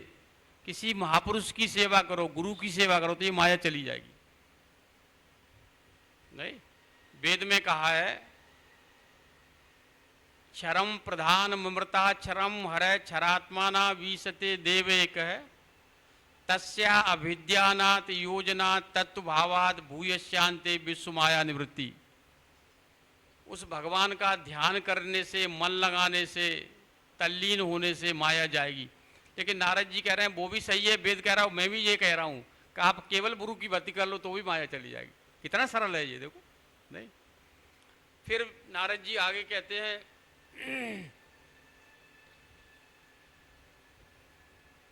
Speaker 1: किसी महापुरुष की सेवा करो, गुरु की सेवा करो तो ये माया चली जाएगी। नहीं, वेद में कहा है, क्षरम प्रधान ममृता क्षरम हरे क्षरात्माना वीसते देव एक है तस्या अभिद्यानात योजना तत्व भावाद भूयश्यांते विश्व माया निवृत्ति। उस भगवान का ध्यान करने से, मन लगाने से, तल्लीन होने से माया जाएगी। लेकिन नारद जी कह रहे हैं वो भी सही है, वेद कह रहा हूं, मैं भी ये कह रहा हूं कि आप केवल गुरु की भक्ति कर लो तो भी माया चली जाएगी। कितना सरल है ये, देखो। नहीं, फिर नारद जी आगे कहते हैं,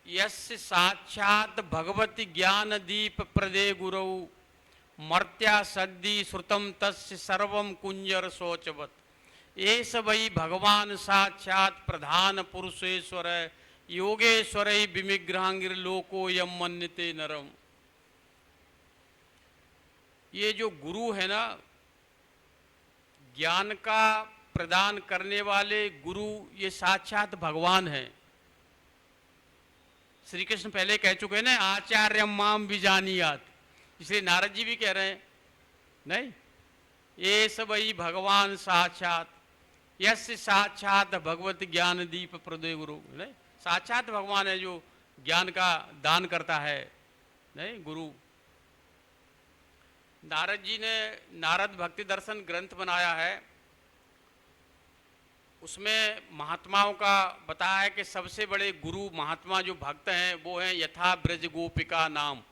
Speaker 1: यस्य साक्षात भगवती ज्ञान दीप प्रदे गुरौ मर्त्या सद्दी श्रुतम तस्य सर्वम कुंजर शोचवत। एस वै भगवान साक्षात प्रधान पुरुषेश्वर योगेश्वर विमिग्रहांगिर लोको यम मन्यते नरम। ये जो गुरु है ना, ज्ञान का प्रदान करने वाले गुरु, ये साक्षात भगवान है। श्री कृष्ण पहले कह चुके हैं ना, आचार्य माम विजानियात, इसलिए नारद जी भी कह रहे हैं, नहीं, ये सब वही भगवान साक्षात, यस्य साक्षात भगवत ज्ञान दीप प्रदे गुरु। नहीं, साक्षात भगवान है जो ज्ञान का दान करता है, नहीं, गुरु। नारद जी ने नारद भक्ति दर्शन ग्रंथ बनाया है, उसमें महात्माओं का बताया है कि सबसे बड़े गुरु महात्मा जो भक्त हैं वो हैं यथा ब्रज गोपिका नाम।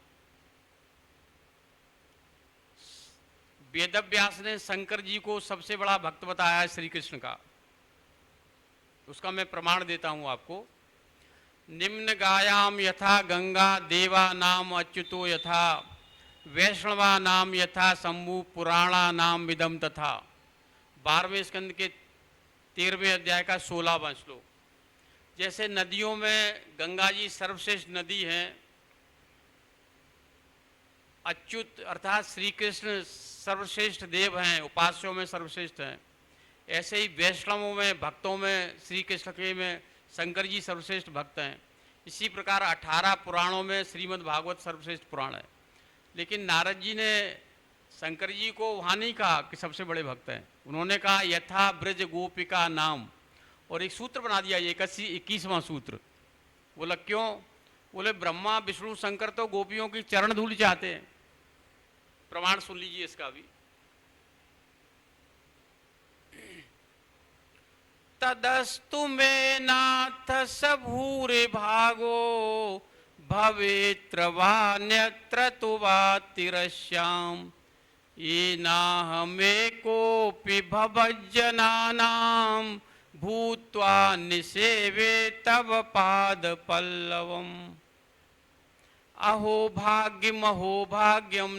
Speaker 1: वेदव्यास ने शंकर जी को सबसे बड़ा भक्त बताया है श्री कृष्ण का, उसका मैं प्रमाण देता हूं आपको। निम्न गायाम यथा गंगा देवा नाम अच्युतो यथा वैष्णवा नाम यथा शंभु पुराणा नाम विदम तथा। 12वें स्कंद के 13वें अध्याय का 16वां श्लोक। जैसे नदियों में गंगा जी सर्वश्रेष्ठ नदी हैं, अच्युत अर्थात श्री कृष्ण सर्वश्रेष्ठ देव हैं, उपास्यों में सर्वश्रेष्ठ हैं, ऐसे ही वैष्णवों में भक्तों में श्री कृष्ण के में शंकर जी सर्वश्रेष्ठ भक्त हैं। इसी प्रकार 18 पुराणों में श्रीमद् भागवत सर्वश्रेष्ठ पुराण है। लेकिन नारद जी ने शंकर जी को वहाँ नहीं कहा कि सबसे बड़े भक्त हैं, उन्होंने कहा यथा ब्रज गोपिका नाम, और एक सूत्र बना दिया, 21वां सूत्र। बोला क्यों? बोले ब्रह्मा विष्णु शंकर तो गोपियों की चरण धूल चाहते हैं। प्रमाण सुन लीजिए इसका भी। तदस्तु मे नाथ सबूरे भागो भवेत्र वान्यत्र तु वा तिरश्याम ये नाहमेकोऽपि भवज्जनानां भूत्वा निसेवे तव पाद पल्लवम्। अहो भाग्यम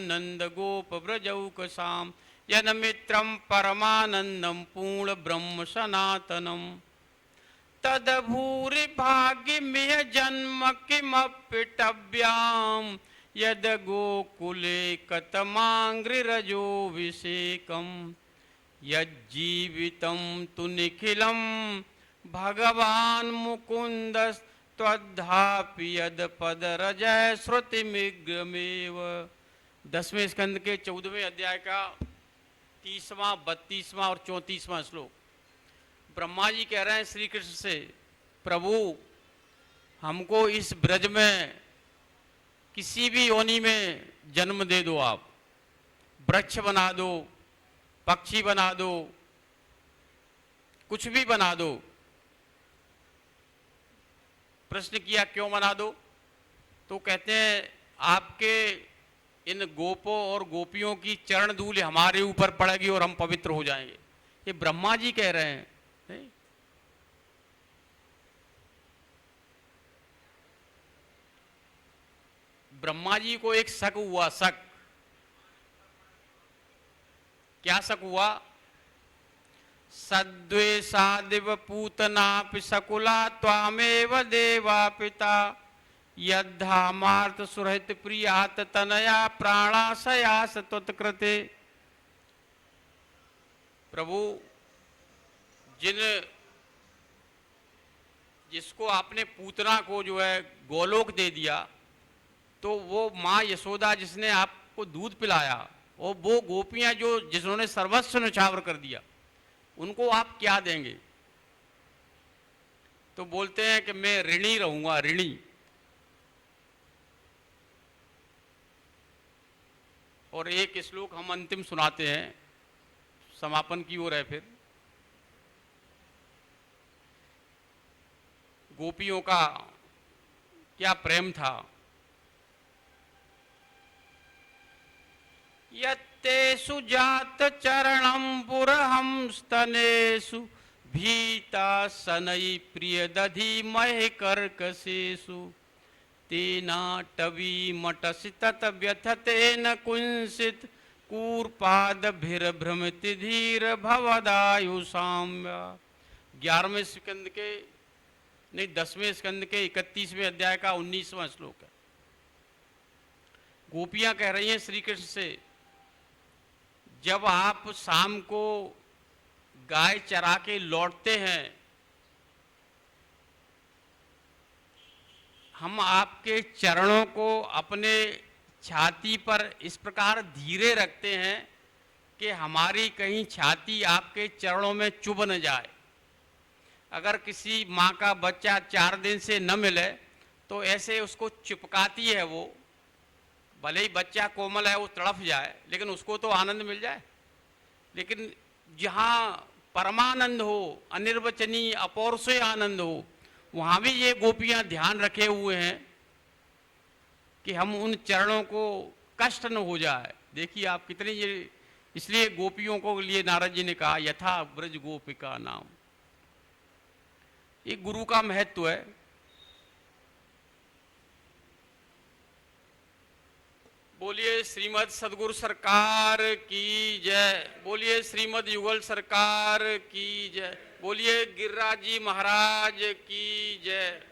Speaker 1: नंद गोप व्रजौकसाम यनमित्रं परमानंदम पूर्ण ब्रह्म सनातनम। तदभूरि भाग्यमेय जन्म किमप्यटव्याम यद गोकुले कतमांग्रिरजो विषेकम। यज्जीवितं तु निखिलं भगवान मुकुंद त्वद्धापि यद पद रजय श्रुतिमिग्रमेव। 10वें स्कंद के 14वें अध्याय का 30वां 32वां और 34वां श्लोक। ब्रह्मा जी कह रहे हैं श्री कृष्ण से, प्रभु हमको इस ब्रज में किसी भी योनि में जन्म दे दो, आप वृक्ष बना दो, पक्षी बना दो, कुछ भी बना दो। प्रश्न किया क्यों बना दो? तो कहते हैं आपके इन गोपों और गोपियों की चरण धूल हमारे ऊपर पड़ेगी और हम पवित्र हो जाएंगे। ये ब्रह्मा जी कह रहे हैं। नहीं? ब्रह्मा जी को एक शक हुआ। शक क्या शक हुआ? सद्वेषादिव पूतनापि सकुला त्वामेव देवा पिता यद्धामार्थ सुरहित प्रियात तनया प्राणाशयास त्वत्कृते। प्रभु जिसको आपने पूतना को जो है गोलोक दे दिया, तो वो माँ यशोदा जिसने आपको दूध पिलाया, और वो गोपियां जो जिन्होंने सर्वस्व न्यौछावर कर दिया, उनको आप क्या देंगे? तो बोलते हैं कि मैं ऋणी रहूंगा, ऋणी। और एक श्लोक हम अंतिम सुनाते हैं, समापन की ओर है। फिर गोपियों का क्या प्रेम था। यत्तेषु जात चरणं पुरहं स्तनेषु भीता सनयि प्रिय दधि महे कर्कशेषु तेनाटवी मटसि तत व्यथतेन कुंसित कूर्पादभिर्भ्रमिति धीर भवदायुषाम्य। 11वें स्कंद के नहीं 10वें स्कंद के 31वें अध्याय का 19वां श्लोक है। गोपियां कह रही हैं श्री कृष्ण से, जब आप शाम को गाय चरा के लौटते हैं, हम आपके चरणों को अपने छाती पर इस प्रकार धीरे रखते हैं कि हमारी कहीं छाती आपके चरणों में चुभ न जाए। अगर किसी माँ का बच्चा 4 दिन से न मिले तो ऐसे उसको चिपकाती है, वो भले ही बच्चा कोमल है, वो तड़फ जाए, लेकिन उसको तो आनंद मिल जाए। लेकिन जहाँ परमानंद हो, अनिर्वचनीय अपौरुषेय आनंद हो, वहाँ भी ये गोपियाँ ध्यान रखे हुए हैं कि हम उन चरणों को कष्ट न हो जाए। देखिए आप कितनी ये, इसलिए गोपियों को लिए नारद जी ने कहा यथा ब्रज गोपिका नाम। ये गुरु का महत्व है। बोलिए श्रीमद सदगुरु सरकार की जय। बोलिए श्रीमद युगल सरकार की जय। बोलिए गिरिराज जी महाराज की जय।